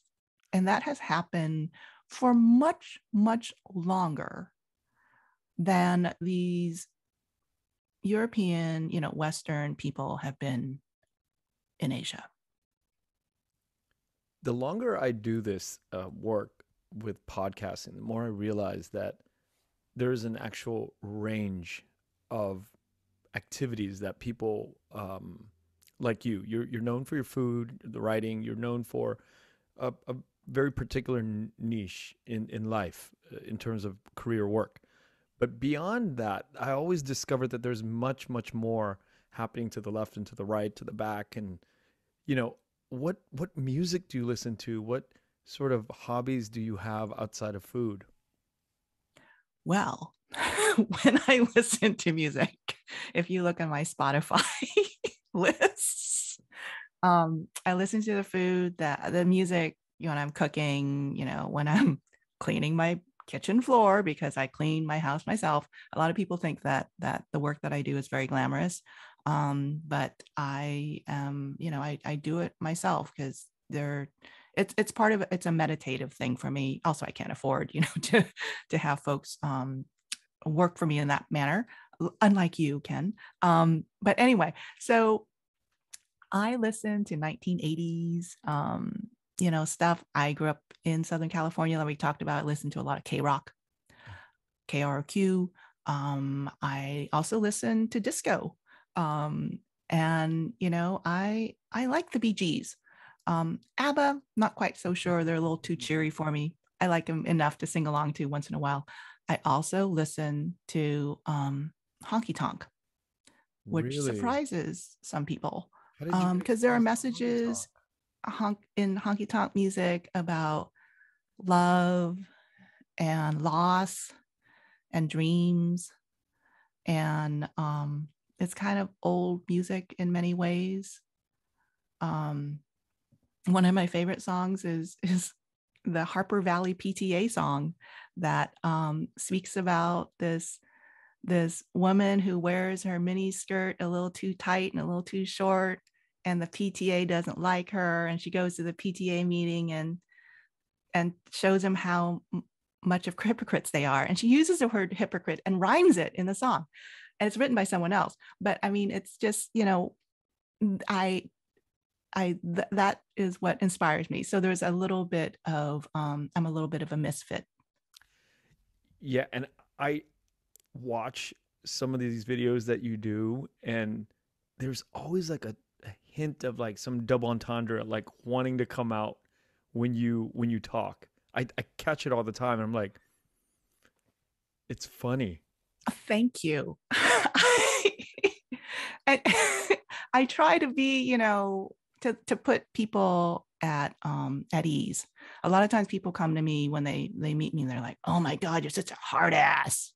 And that has happened for much, much longer than these European, Western people have been in Asia. The longer I do this work with podcasting, the more I realize that there's an actual range of activities that people like you're known for your food, the writing. You're known for a very particular niche in life in terms of career work. But beyond that, I always discovered that there's much, much more happening to the left and to the right, to the back. And, what music do you listen to? What sort of hobbies do you have outside of food? Well, when I listen to music, if you look at my Spotify lists, I listen to the food, the music, when I'm cooking, when I'm cleaning my kitchen floor, because I clean my house myself. A lot of people think that the work that I do is very glamorous. But I am, I do it myself because it's part of it's a meditative thing for me. Also, I can't afford, to have folks work for me in that manner, unlike you, Ken. But anyway, so I listen to 1980s, stuff. I grew up in Southern California, like we talked about. I listened to a lot of K-rock, KROQ. I also listen to disco. And, I like the Bee Gees. ABBA, not quite so sure. They're a little too cheery for me. I like them enough to sing along to once in a while. I also listen to Honky Tonk, which Really? surprises some people How did you get because there are exposed to honky tonk? messages in honky tonk music about love and loss and dreams. And it's kind of old music in many ways. Um, One of my favorite songs is the Harper Valley PTA song that speaks about this woman who wears her mini skirt a little too tight and a little too short, and the PTA doesn't like her, and she goes to the PTA meeting and shows them how much of hypocrites they are, and she uses the word hypocrite and rhymes it in the song, and it's written by someone else. But I mean, it's just I that is what inspires me. So there's a little bit of I'm a little bit of a misfit. Yeah, and I watch some of these videos that you do, and there's always like a hint of like some double entendre, like wanting to come out when you talk. I catch it all the time, and I'm like, it's funny. Thank you. I, I try to be, to put people at ease. A lot of times people come to me when they meet me and they're like, "Oh my God, you're such a hard ass.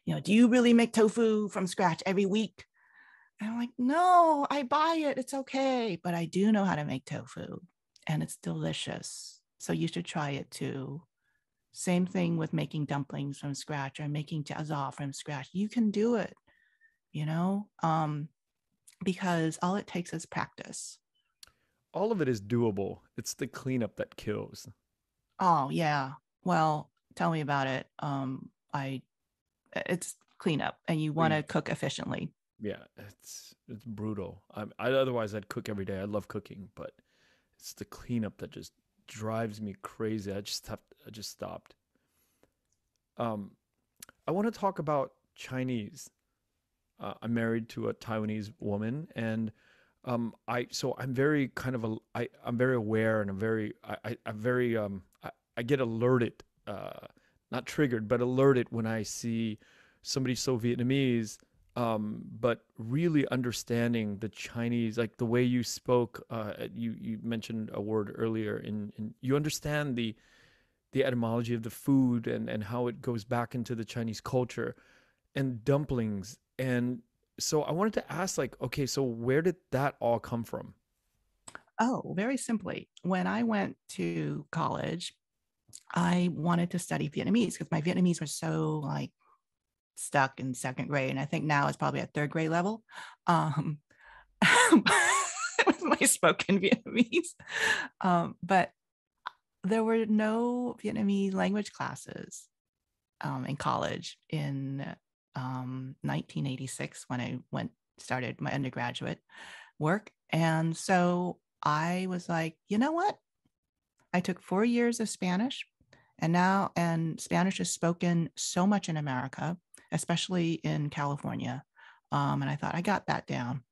Do you really make tofu from scratch every week?" And I'm like, "No, I buy it. It's okay. But I do know how to make tofu and it's delicious. So you should try it too." Same thing with making dumplings from scratch or making jazza from scratch. You can do it, you know, because all it takes is practice. All of it is doable. It's the cleanup that kills. Oh yeah. Well, tell me about it. I It's cleanup, and you want to Cleanup. cook efficiently. Yeah, it's brutal. Otherwise I'd cook every day. I love cooking, but it's the cleanup that just drives me crazy. I just stopped. Um, I want to talk about Chinese. I'm married to a Taiwanese woman, and I'm very kind of I'm very aware, and I'm very I get alerted, not triggered, but alerted when I see somebody so Vietnamese, but really understanding the Chinese, like the way you spoke. You mentioned a word earlier, in you understand the etymology of the food, and how it goes back into the Chinese culture and dumplings. And so I wanted to ask, like, okay, so where did that all come from? Oh, very simply. When I went to college, I wanted to study Vietnamese because my Vietnamese was so like stuck in second grade. And I think now it's probably at third grade level. Um, with my spoken Vietnamese. But there were no Vietnamese language classes in college in 1986 when I started my undergraduate work. And so I was like, you know what? I took 4 years of Spanish, and Spanish is spoken so much in America, especially in California. And I thought I got that down.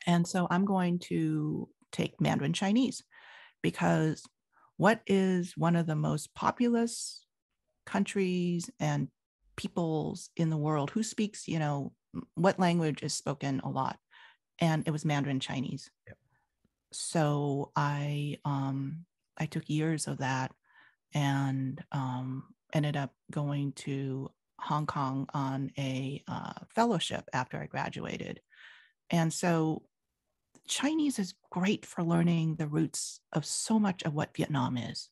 And so I'm going to take Mandarin Chinese because what is one of the most populous countries and peoples in the world who speaks, what language is spoken a lot? And it was Mandarin Chinese. Yep. So I took years of that and ended up going to Hong Kong on a fellowship after I graduated. And so Chinese is great for learning the roots of so much of what Vietnam is.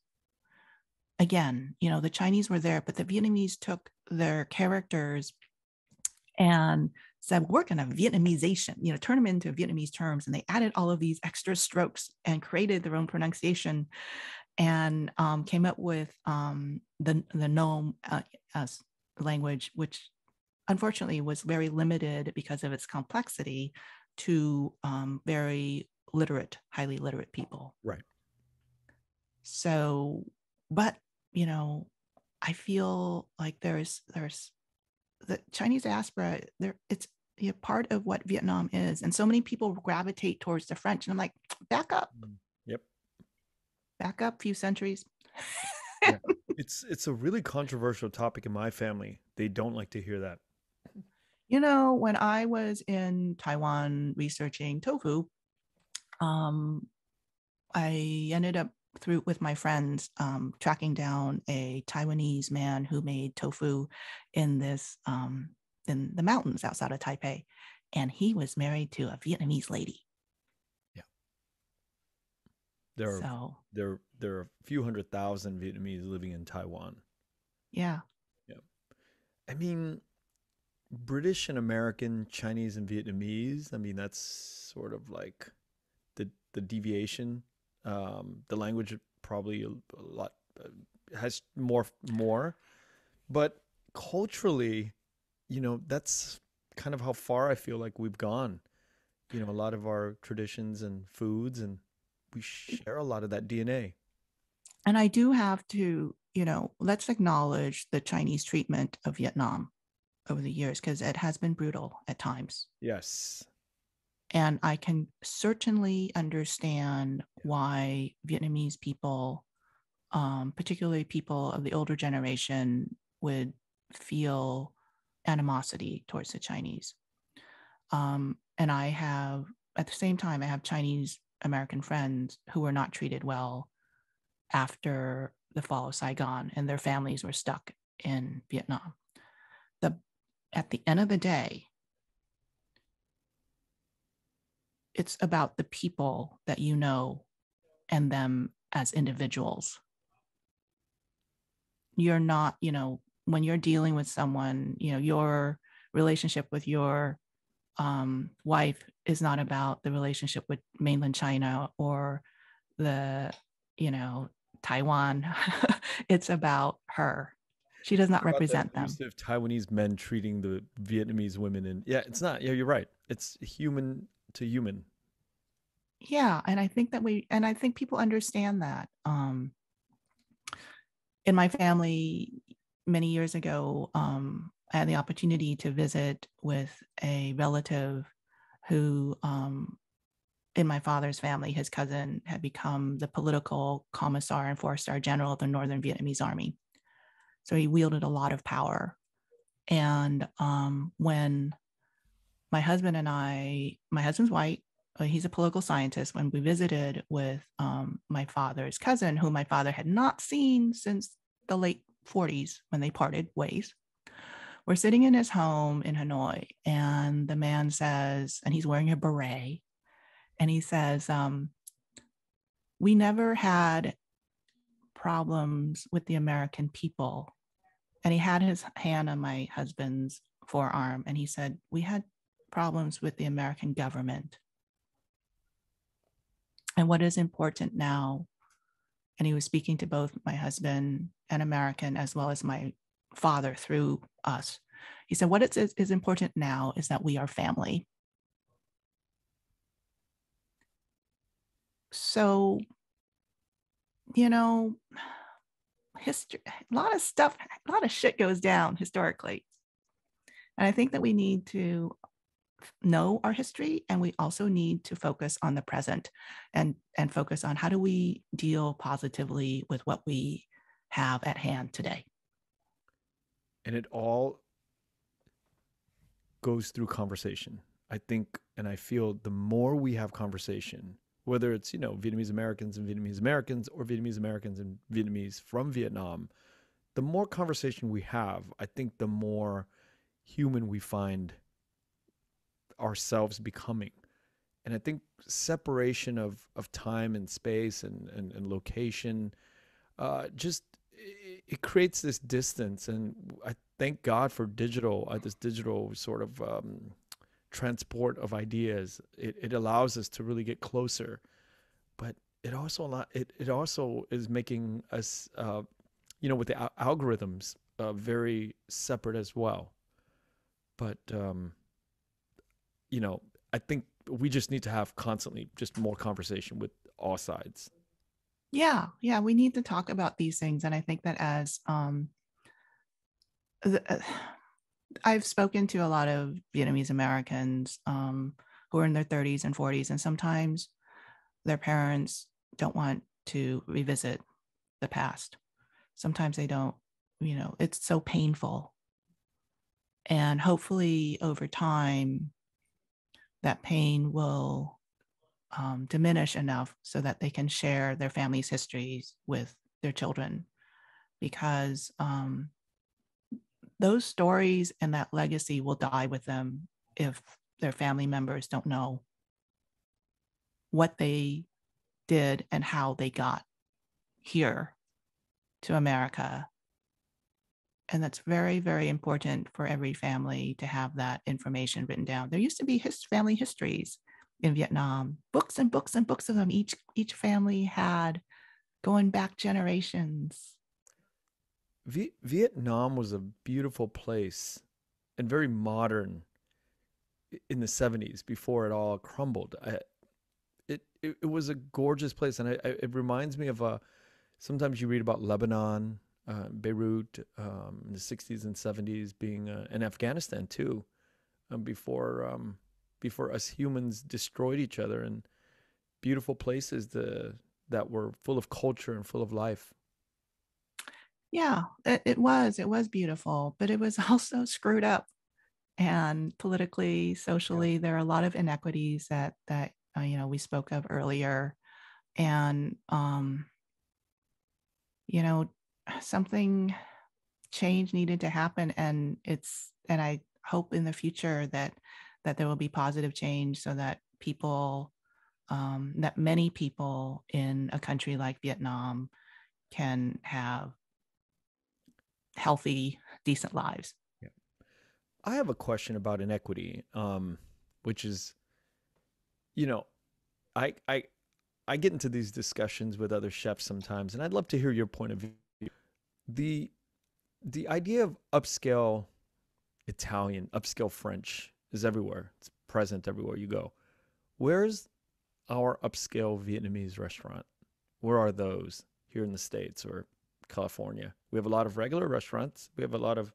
Again, the Chinese were there, but the Vietnamese took their characters and said, we're going to Vietnamization, turn them into Vietnamese terms. And they added all of these extra strokes and created their own pronunciation and came up with the Nom language, which unfortunately was very limited because of its complexity to very literate, highly literate people. Right. So, but, I feel like there's the Chinese diaspora there. part of what Vietnam is. And so many people gravitate towards the French. And I'm like, back up, Yep. back up a few centuries. Yeah. It's a really controversial topic in my family. They don't like to hear that. When I was in Taiwan researching tofu, I ended up with my friends tracking down a Taiwanese man who made tofu in in the mountains outside of Taipei, and he was married to a Vietnamese lady. Yeah, there are a few 100,000 Vietnamese living in Taiwan. Yeah. Yeah, I mean, British and American, Chinese and Vietnamese. I mean, that's sort of like the deviation. The language probably a lot has more, but culturally, that's kind of how far I feel like we've gone. A lot of our traditions and foods, and we share a lot of that DNA. And I do have to, let's acknowledge the Chinese treatment of Vietnam over the years, because it has been brutal at times. Yes. And I can certainly understand why Vietnamese people, particularly people of the older generation, would feel animosity towards the Chinese. And at the same time, I have Chinese American friends who were not treated well after the fall of Saigon, and their families were stuck in Vietnam. At the end of the day, it's about the people that and them as individuals. You're not, when you're dealing with someone, your relationship with your wife is not about the relationship with mainland China or Taiwan. It's about her. She does not represent them. Abusive Taiwanese men treating the Vietnamese women, and yeah, it's not. Yeah, you're right. It's human to human. Yeah, and I think people understand that. In my family, many years ago, I had the opportunity to visit with a relative who, in my father's family, his cousin had become the political commissar and 4-star general of the Northern Vietnamese Army. So he wielded a lot of power. And when my husband's white, he's a political scientist. When we visited with my father's cousin, who my father had not seen since the late 40s when they parted ways, we're sitting in his home in Hanoi, and the man says, and he's wearing a beret, and he says, we never had problems with the American people. And he had his hand on my husband's forearm, and he said, we had problems with the American government. And what is important now, and he was speaking to both my husband, an American, as well as my father through us. He said, what is important now is that we are family. So, history, a lot of shit goes down historically. And I think that we need to know our history, and we also need to focus on the present and focus on how do we deal positively with what we have at hand today. And it all goes through conversation. I think, and I feel the more we have conversation, whether it's, Vietnamese Americans and Vietnamese Americans, or Vietnamese Americans and Vietnamese from Vietnam, the more conversation we have, I think the more human we find ourselves becoming. And I think separation of time and space and location, just it creates this distance. And I thank God for this digital sort of transport of ideas. It allows us to really get closer, but it also is making us, with the algorithms, very separate as well. But I think we just need to have constantly just more conversation with all sides. Yeah, we need to talk about these things, and I think that as I've spoken to a lot of Vietnamese Americans who are in their 30s and 40s, and sometimes their parents don't want to revisit the past. Sometimes they don't, it's so painful. And hopefully over time, that pain will diminish enough so that they can share their family's histories with their children, because those stories and that legacy will die with them if their family members don't know what they did and how they got here to America. And that's very, very important for every family to have that information written down. There used to be family histories in Vietnam, books and books and books of them. Each family had, going back generations. Vietnam was a beautiful place and very modern in the 70s before it all crumbled. It was a gorgeous place, and it reminds me of sometimes you read about Lebanon, Beirut, in the 60s and 70s, being and Afghanistan too, before us humans destroyed each other, and beautiful places that were full of culture and full of life. Yeah, it was beautiful, but it was also screwed up, and politically, socially, there are a lot of inequities that we spoke of earlier, and something change needed to happen, and I hope in the future that there will be positive change, so that that many people in a country like Vietnam can have healthy, decent lives. Yeah. I have a question about inequity, which is, I I get into these discussions with other chefs sometimes, and I'd love to hear your point of view. The the idea of upscale Italian, upscale French is everywhere. It's present everywhere you go. Where's our upscale Vietnamese restaurant? Where are those here in the States or California? We have a lot of regular restaurants. We have a lot of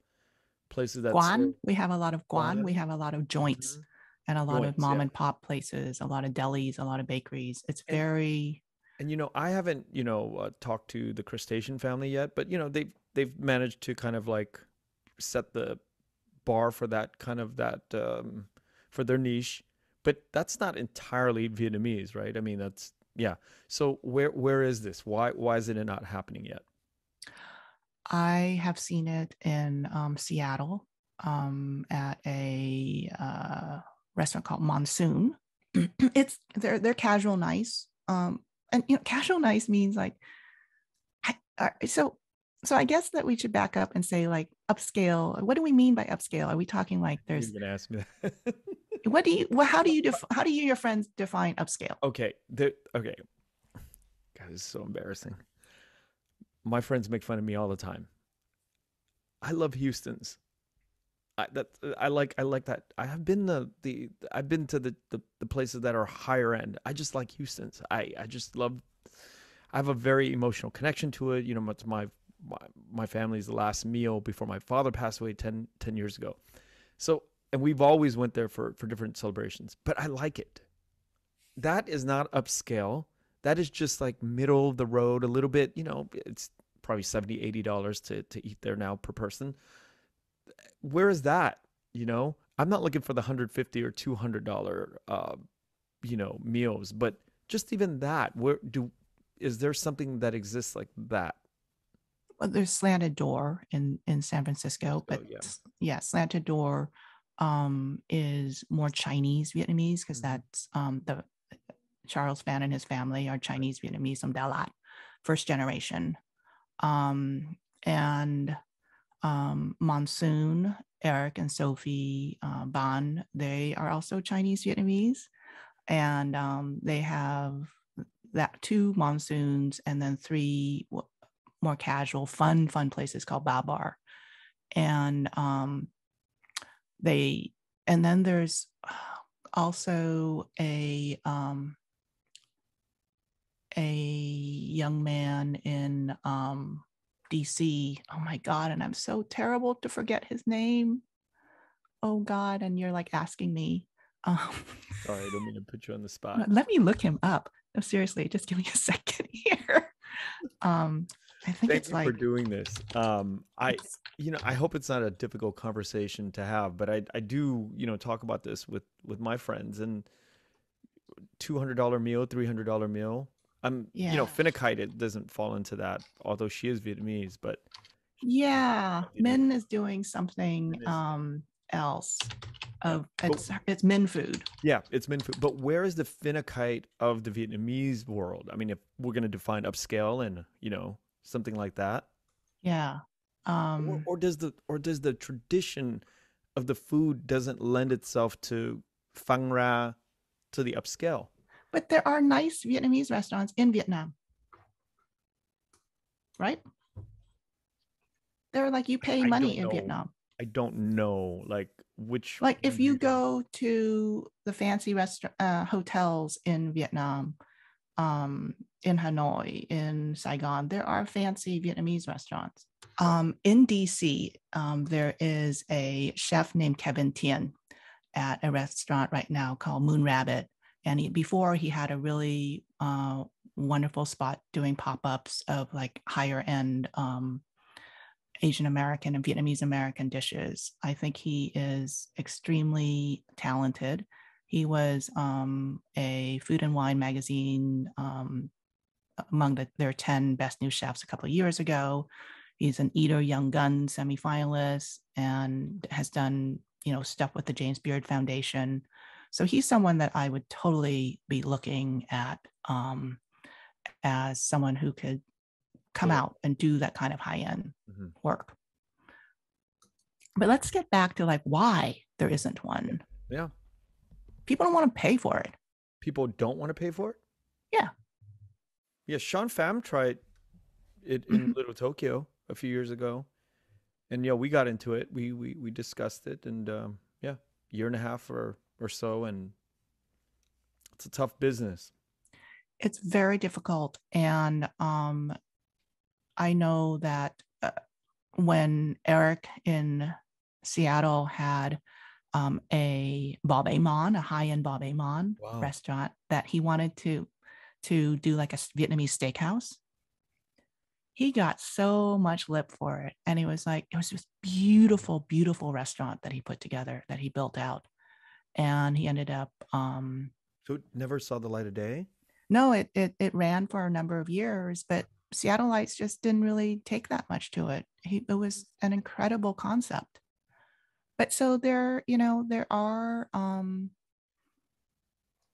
places that serve We have a lot of guan. We have a lot of joints Mhm. and a lot of Joints, mom yeah. and pop places, a lot of delis, a lot of bakeries. It's And very, I haven't talked to the crustacean family yet, but they've managed to kind of like set the bar for that kind of that for their niche, but that's not entirely Vietnamese, right? I mean, that's yeah. So where is this? Why is it not happening yet? I have seen it in Seattle at a restaurant called Monsoon. They're casual nice. And casual nice means like so I guess that we should back up and say like upscale. What do we mean by upscale? Are we talking like You're there's gonna ask me that. how do you your friends define upscale? Okay, okay. God, this is so embarrassing. My friends make fun of me all the time. I love Houston's. I like that. I have been I've been to the places that are higher end. I just like Houston's. I just love. I have a very emotional connection to it. It's my family's last meal before my father passed away 10 years ago. So, and we've always went there for different celebrations. But I like it. That is not upscale. That is just like middle of the road a little bit. It's probably $70-$80 to eat there now per person. Where is that? I'm not looking for the $150 or $200 meals, but just even that, is there something that exists like that? Well, there's Slanted Door in San Francisco, but yeah, Slanted Door is more Chinese Vietnamese, because that's the Charles Fan and his family are Chinese Vietnamese, some Dalat, first generation. And Monsoon, Eric and Sophie Ban, they are also Chinese Vietnamese. And they have that 2 monsoons and then 3 more casual, fun places called Ba Bar. And and then there's also a young man in DC. Oh my God. And I'm so terrible to forget his name. oh God, and you're like asking me. Um, Sorry, I don't mean to put you on the spot. let me look him up. No, seriously, just give me a second here. I think Thank it's you for like doing this. it's I hope it's not a difficult conversation to have, but I do, talk about this with my friends, and $200 meal, $300 meal. yeah. Finicite, it doesn't fall into that, although she is Vietnamese, but Yeah, Vietnamese Min is doing something is, else. yeah. Of But it's Min food. yeah, it's Minh food. But where is the Finicite of the Vietnamese world? I mean, if we're going to define upscale and, something like that, Yeah. or, Um, or does the tradition of the food doesn't lend itself to phang ra, to the upscale? but there are nice Vietnamese restaurants in Vietnam, right? They're like you pay I money don't in know. Vietnam. I don't know, like, which Like if ones you you talk. go to the fancy restaurant hotels in Vietnam, in Hanoi, in Saigon, there are fancy Vietnamese restaurants. In DC, there is a chef named Kevin Tien at a restaurant right now called Moon Rabbit. And before he had a really wonderful spot doing pop-ups of like higher end Asian American and Vietnamese American dishes. I think he is extremely talented. He was a Food and Wine magazine among their 10 best new chefs a couple of years ago. He's an Eater Young Gun semifinalist and has done, stuff with the James Beard Foundation. So he's someone that I would totally be looking at as someone who could come Cool. out and do that kind of high-end Mhm. work. But let's get back to like why there isn't one. Yeah. People don't want to pay for it. People don't want to pay for it. Yeah. Yeah, Sean Pham tried it in Little Tokyo a few years ago, and we got into it. We discussed it, and yeah, year and a half or so, and it's a tough business. It's very difficult. And I know that when Eric in Seattle had a Bob Amon, a high-end Bob Amon Wow. restaurant that he wanted to do like a Vietnamese steakhouse. He got so much lip for it. And it was this beautiful, beautiful restaurant that he put together, that he built out. And he ended up, So it never saw the light of day. no, it ran for a number of years, but Seattleites just didn't really take that much to it. It was an incredible concept. But so there are,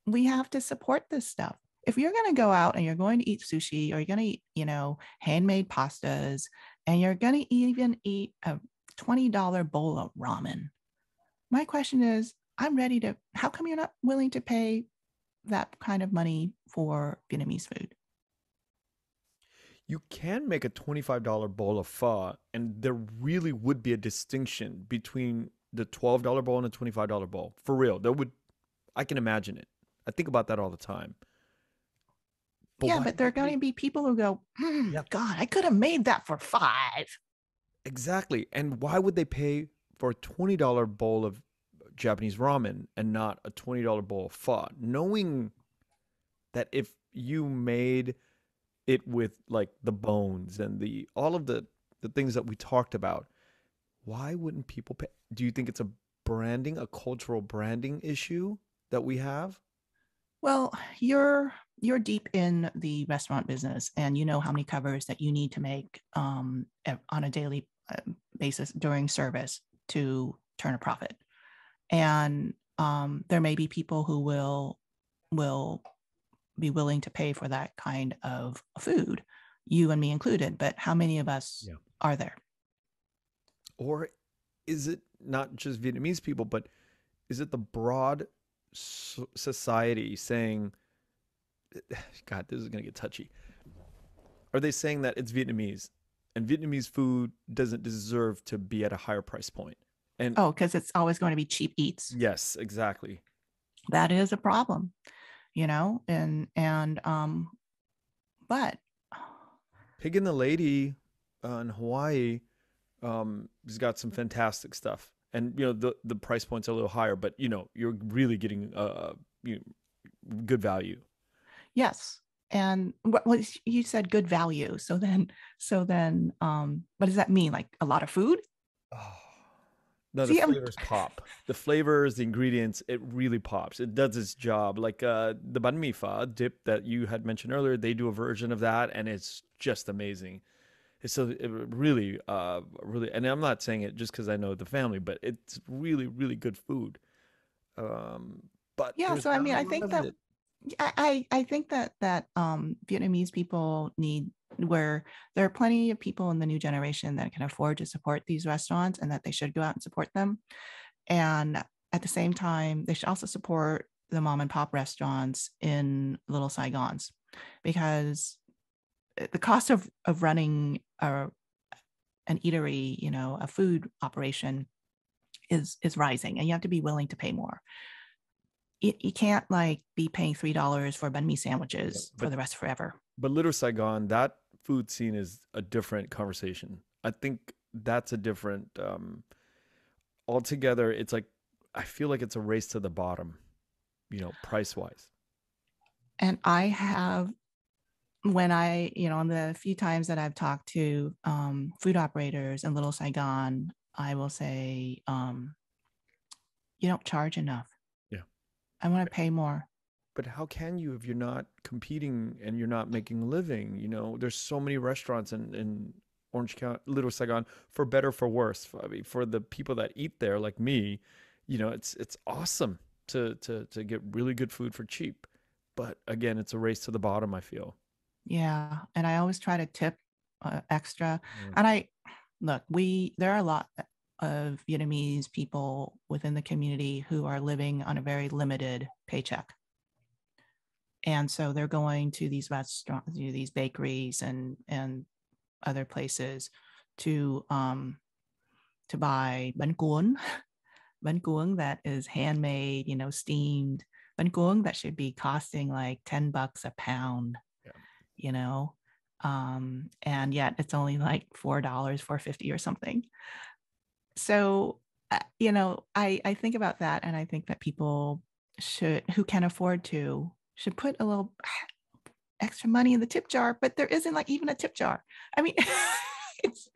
we have to support this stuff. If you're going to go out and you're going to eat sushi, or you're going to eat, handmade pastas, and you're going to even eat a $20 bowl of ramen, my question is, how come you're not willing to pay that kind of money for Vietnamese food? You can make a $25 bowl of pho, and there really would be a distinction between the $12 bowl and the $25 bowl. For real, I can imagine it. I think about that all the time. But Yeah, why but would there are they going pay? to be people who go, Yeah, God, I could have made that for $5. exactly. And why would they pay for a $20 bowl of Japanese ramen and not a $20 bowl of pho, knowing that if you made it with like the bones and the all of the things that we talked about, why wouldn't people pay? Do you think it's a cultural branding issue that we have? Well, you're deep in the restaurant business, and you know how many covers that you need to make on a daily basis during service to turn a profit. And there may be people who will be willing to pay for that kind of food, you and me included. But how many of us Yeah. are there? Or is it not just Vietnamese people, but is it the broad society saying, God, this is going to get touchy. Are they saying that it's Vietnamese and Vietnamese food doesn't deserve to be at a higher price point? And Oh, because it's always going to be cheap eats. yes, exactly. That is a problem, but Pig and the Lady in Hawaii has got some fantastic stuff. and the price point's a little higher, but you're really getting you good value. Yes. And what was, you said good value. So then, what does that mean? Like a lot of food? Oh. No, the See, flavors pop. The flavors, the ingredients, it really pops. It does its job. Like the banh mi pho dip that you had mentioned earlier, they do a version of that, and it's just amazing. It really, really, and I'm not saying it just because I know the family, but it's really, really good food. Um, but yeah. there's So I not mean, a I lot think of that it. I think that Vietnamese people need, where there are plenty of people in the new generation that can afford to support these restaurants, and that they should go out and support them. And at the same time, they should also support the mom and pop restaurants in Little Saigons, because the cost of running an eatery, a food operation, is rising, and you have to be willing to pay more. You can't like be paying $3 for banh mi Yeah, sandwiches for the rest forever. but Little Saigon, that food scene is a different conversation. I think that's a different altogether. It's like I feel like it's a race to the bottom, price wise. And I have, when on the few times that I've talked to food operators in Little Saigon, I will say, you don't charge enough. Yeah. I want to pay more. But how can you if you're not competing and you're not making a living? There's so many restaurants in Orange County, Little Saigon, for better for worse. I mean, for the people that eat there, like me, it's awesome to get really good food for cheap. But again, it's a race to the bottom, I feel. Yeah. And I always try to tip extra. Yeah. And there are a lot of Vietnamese people within the community who are living on a very limited paycheck. And so they're going to these restaurants, these bakeries and other places to buy bánh cuốn, bánh cuốn that is handmade, steamed bánh cuốn that should be costing like $10 a pound, Yeah. and yet it's only like $4, $4.50 or something. So, I think about that, and I think that people who can afford to, should put a little extra money in the tip jar, but there isn't like even a tip jar. I mean, it's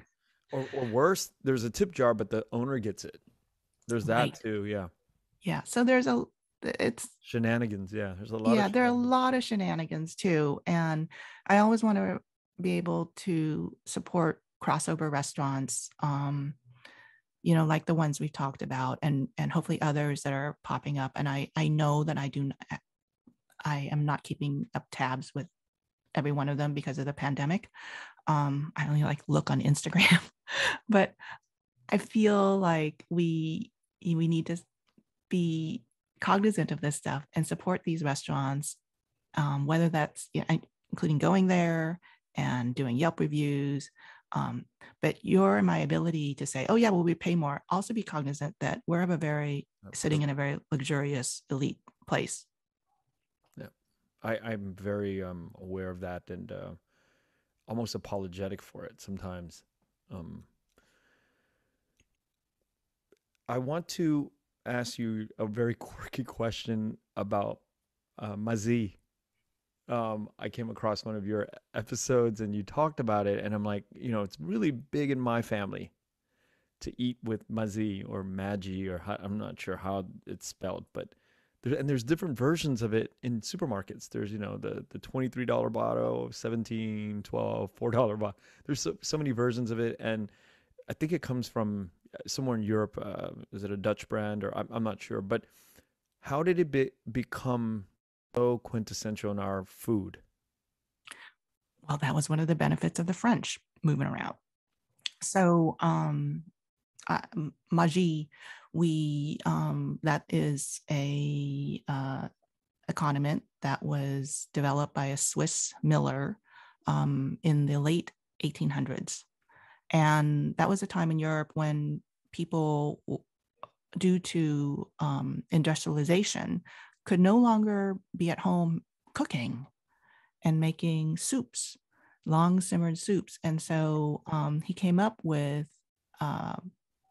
Or worse, there's a tip jar, but the owner gets it. There's that right. too. Yeah. Yeah. So it's, Shenanigans. Yeah. There's a lot of yeah, there are a shenanigans. lot of shenanigans too. And I always want to be able to support crossover restaurants, like the ones we've talked about, and hopefully others that are popping up. And I know that I am not keeping up tabs with every one of them because of the pandemic. I only like look on Instagram, but I feel like we need to be cognizant of this stuff and support these restaurants, whether that's, including going there and doing Yelp reviews. But my ability to say, oh yeah, well, we pay more. Also be cognizant that we're sitting in a very luxurious elite place. Yeah. I'm very aware of that, and almost apologetic for it sometimes. Um, I want to ask you a very quirky question about Mazi. I came across one of your episodes and you talked about it, and I'm like, it's really big in my family to eat with Mazi or Magi, or I'm not sure how it's spelled, but there's different versions of it in supermarkets. There's the $23 bottle, 17, 12, $4 bottle. There's so many versions of it, and I think it comes from somewhere in Europe. Is it a Dutch brand, or I'm not sure? But how did it become so quintessential in our food? Well, that was one of the benefits of the French moving around. So, Magi, that is a condiment that was developed by a Swiss miller in the late 1800s. And that was a time in Europe when people, due to industrialization, could no longer be at home cooking and making soups, long simmered soups. And so he came up with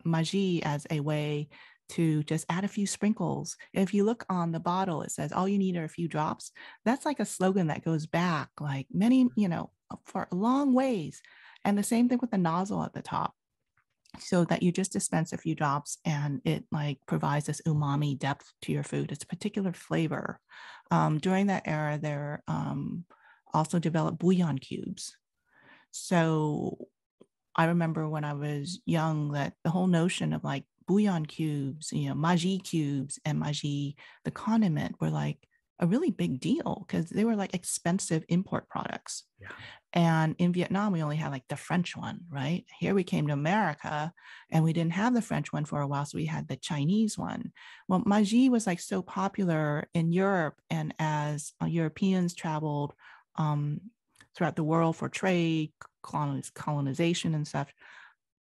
maji as a way to just add a few sprinkles. If you look on the bottle, it says all you need are a few drops. That's like a slogan that goes back like many, for a long ways. And the same thing with the nozzle at the top, so that you just dispense a few drops and it like provides this umami depth to your food. It's a particular flavor. During that era, there also developed bouillon cubes. So I remember when I was young that the whole notion of like bouillon cubes, maji cubes and maji, the condiment, were like a really big deal because they were like expensive import products. Yeah. And in Vietnam, we only had like the French one, right? Here we came to America and we didn't have the French one for a while. So we had the Chinese one. Well, maji was like so popular in Europe. And as Europeans traveled throughout the world for trade, colonization and stuff,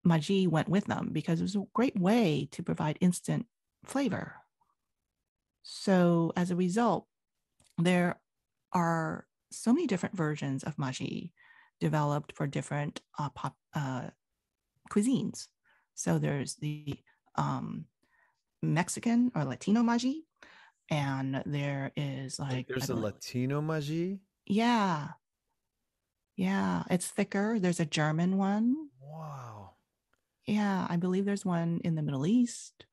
maji went with them because it was a great way to provide instant flavor. So as a result, there are so many different versions of maji developed for different cuisines. So there's the Mexican or Latino maji, and there is like there's a Latino maji. Yeah, it's thicker. There's a German one. Wow. Yeah, I believe there's one in the Middle East.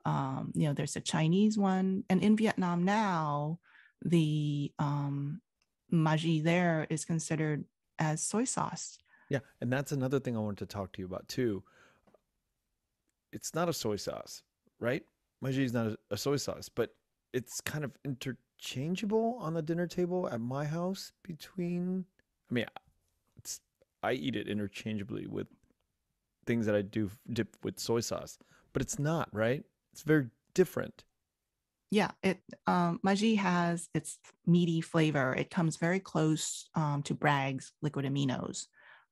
There's a Chinese one, and in Vietnam now, the maji there is considered as soy sauce. Yeah, and that's another thing I wanted to talk to you about too. It's not a soy sauce, right? Maji is not a soy sauce, but it's kind of interchangeable on the dinner table at my house between, I mean, I eat it interchangeably with things that I do dip with soy sauce, but it's not, right? It's very different. Yeah, maji has its meaty flavor. It comes very close to Bragg's liquid aminos,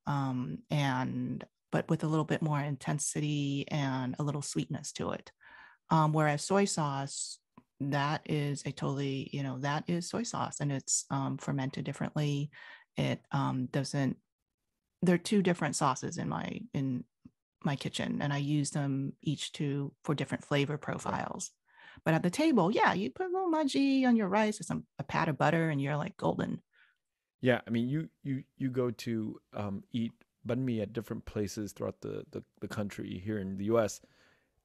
but with a little bit more intensity and a little sweetness to it. Whereas soy sauce, that is that is soy sauce, and it's fermented differently. It doesn't. There are two different sauces in my kitchen, and I use them each for different flavor profiles. Yeah. But at the table, yeah, you put a little maji on your rice or a pat of butter, and you're like golden. Yeah, I mean, you go to eat banh mi at different places throughout the country here in the U.S.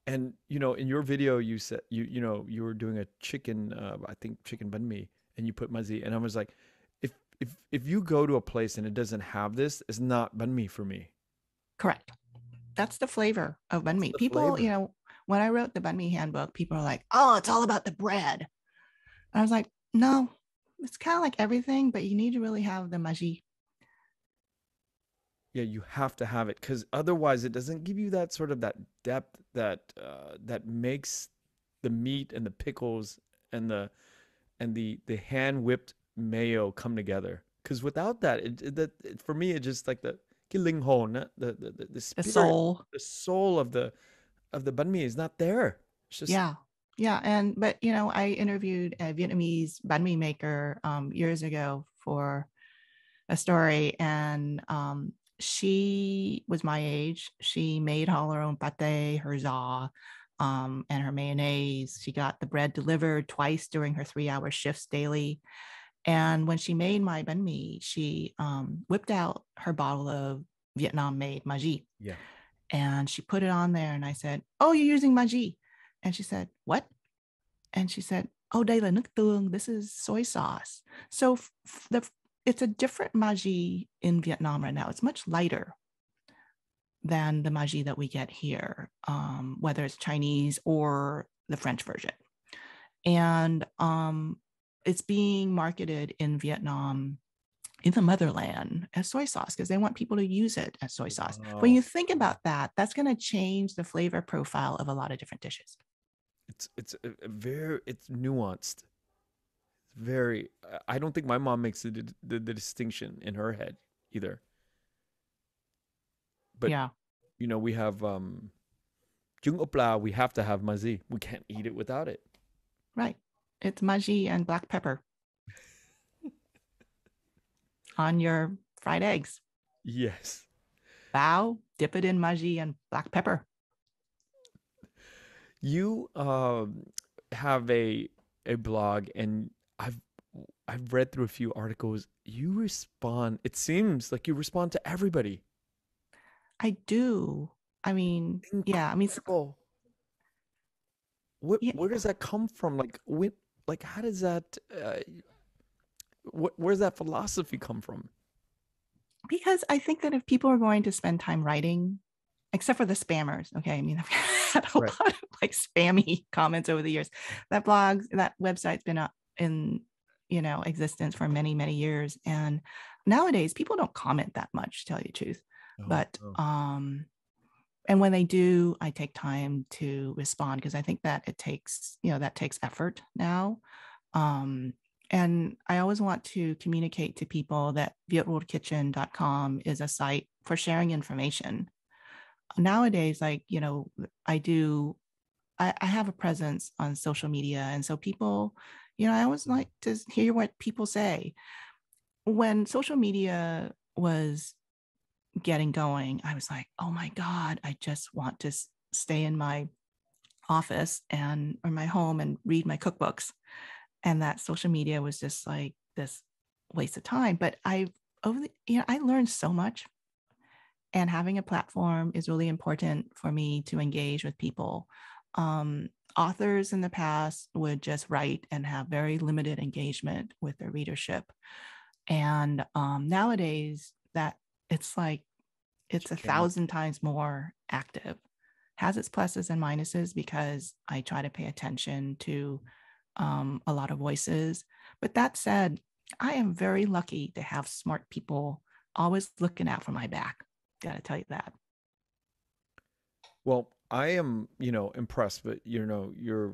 And in your video, you said you were doing a chicken, I think chicken banh mi, and you put mazi, and I was like, if you go to a place and it doesn't have this, it's not banh mi for me. Correct. That's the flavor of banh mi. People, flavor. When I wrote the banh mi handbook, people are like, "Oh, it's all about the bread." And I was like, "No, it's kind of like everything, but you need to really have the maji." Yeah, you have to have it because otherwise, it doesn't give you that sort of that depth that makes the meat and the pickles and the hand whipped mayo come together. Because without that, for me, it just like the killing hole, the spirit, the soul of the banh mi is not there. It's just yeah. But I interviewed a Vietnamese banh mi maker years ago for a story, and she was my age. She made all her own pate, her za, and her mayonnaise. She got the bread delivered twice during her 3-hour shifts daily. And when she made my banh mi, she whipped out her bottle of Vietnam-made maji. Yeah. And she put it on there, and I said, "Oh, you're using maji?" And she said, "What?" And she said, "Oh, đây là nước tương. This is soy sauce." So it's a different maji in Vietnam right now. It's much lighter than the maji that we get here, whether it's Chinese or the French version. And it's being marketed in Vietnam, in the motherland, as soy sauce because they want people to use it as soy sauce. Wow. When you think about that, that's going to change the flavor profile of a lot of different dishes. It's nuanced. Very. I don't think my mom makes the distinction in her head either. But yeah, we have Jung opla. We have to have mazi. We can't eat it without it. Right. It's maji and black pepper on your fried eggs. Yes. Bao, dip it in maji and black pepper. You have a blog, and I've read through a few articles. You respond. It seems like you respond to everybody. I do. I mean, yeah. I mean, Incredible. yeah, Where does that come from? Like how does that? Where's that philosophy come from? because I think that if people are going to spend time writing, except for the spammers, okay. I mean, I've had a Right. lot of like spammy comments over the years. That website's been up in existence for many, many years, and nowadays people don't comment that much, to tell you the truth. Oh, But oh. and when they do, I take time to respond, because I think that that takes effort now. Um, and I always want to communicate to people that vietworldkitchen.com is a site for sharing information. Nowadays, like, I have a presence on social media. And so people, I always like to hear what people say. When social media was getting going, I was like, oh my God, I just want to stay in my office or my home and read my cookbooks. And that social media was just like this waste of time. But I learned so much, and having a platform is really important for me to engage with people. Authors in the past would just write and have very limited engagement with their readership. And nowadays that it's 1,000 times more active. Has its pluses and minuses, because I try to pay attention to a lot of voices. But that said, I am very lucky to have smart people always looking out for my back. Got to tell you that. Well, I am, impressed, but you're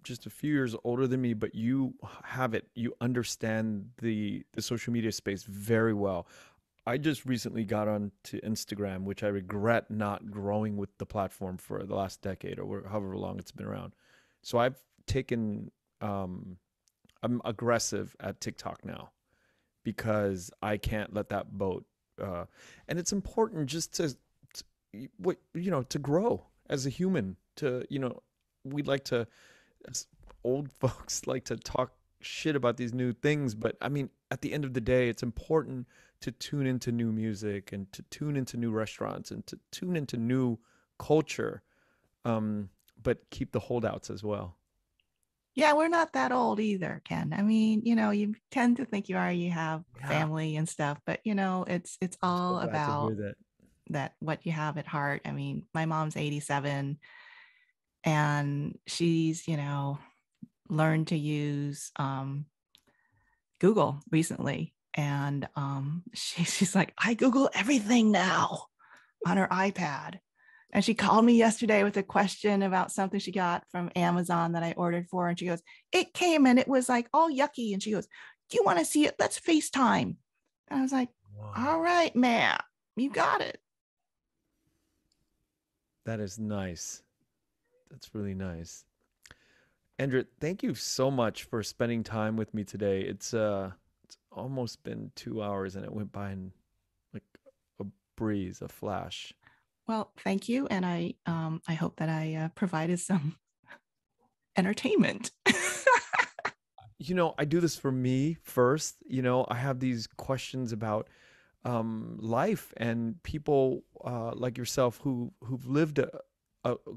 just a few years older than me, but you have it. You understand the social media space very well. I just recently got onto Instagram, which I regret not growing with the platform for the last decade or however long it's been around. So I've taken, I'm aggressive at TikTok now because I can't let that boat. And it's important just to grow as a human. We like to, as old folks like to talk shit about these new things, but I mean, at the end of the day, it's important to tune into new music and to tune into new restaurants and to tune into new culture, but keep the holdouts as well. Yeah, we're not that old either, Ken. I mean, you tend to think you already have Yeah, family and stuff, but it's I'm so all glad to hear about that. that what you have at heart. I mean, my mom's 87, and she's, learned to use Google recently. And she's like, I Google everything now on her iPad. And she called me yesterday with a question about something she got from Amazon that I ordered for her. And she goes, it came and it was like all yucky. And she goes, do you want to see it? Let's FaceTime. And I was like, all Wow, right, ma'am, you got it. that is nice. That's really nice. Andrea, thank you so much for spending time with me today. It's almost been 2 hours and it went by in like a breeze, a flash. Well, thank you. And I hope that I provided some entertainment. I do this for me first. I have these questions about life and people like yourself who've lived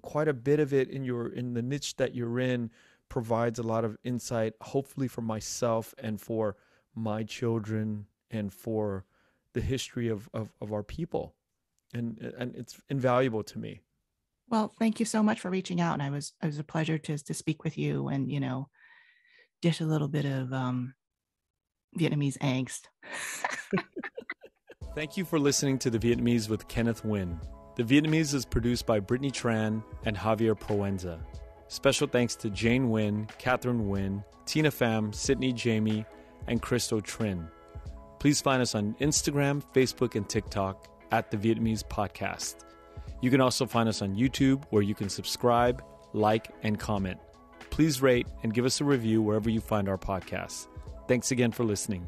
quite a bit of it in the niche that you're in provides a lot of insight, hopefully for myself and for my children and for the history of our people. And it's invaluable to me. Well, thank you so much for reaching out. And it was a pleasure to speak with you and, dish a little bit of Vietnamese angst. Thank you for listening to The Vietnamese with Kenneth Nguyen. The Vietnamese is produced by Brittany Tran and Javier Proenza. Special thanks to Jane Nguyen, Catherine Nguyen, Tina Pham, Sydney Jamie, and Christo Trin. Please find us on Instagram, Facebook, and TikTok at The Vietnamese Podcast. You can also find us on YouTube, where you can subscribe, like, and comment. Please rate and give us a review wherever you find our podcasts. Thanks again for listening.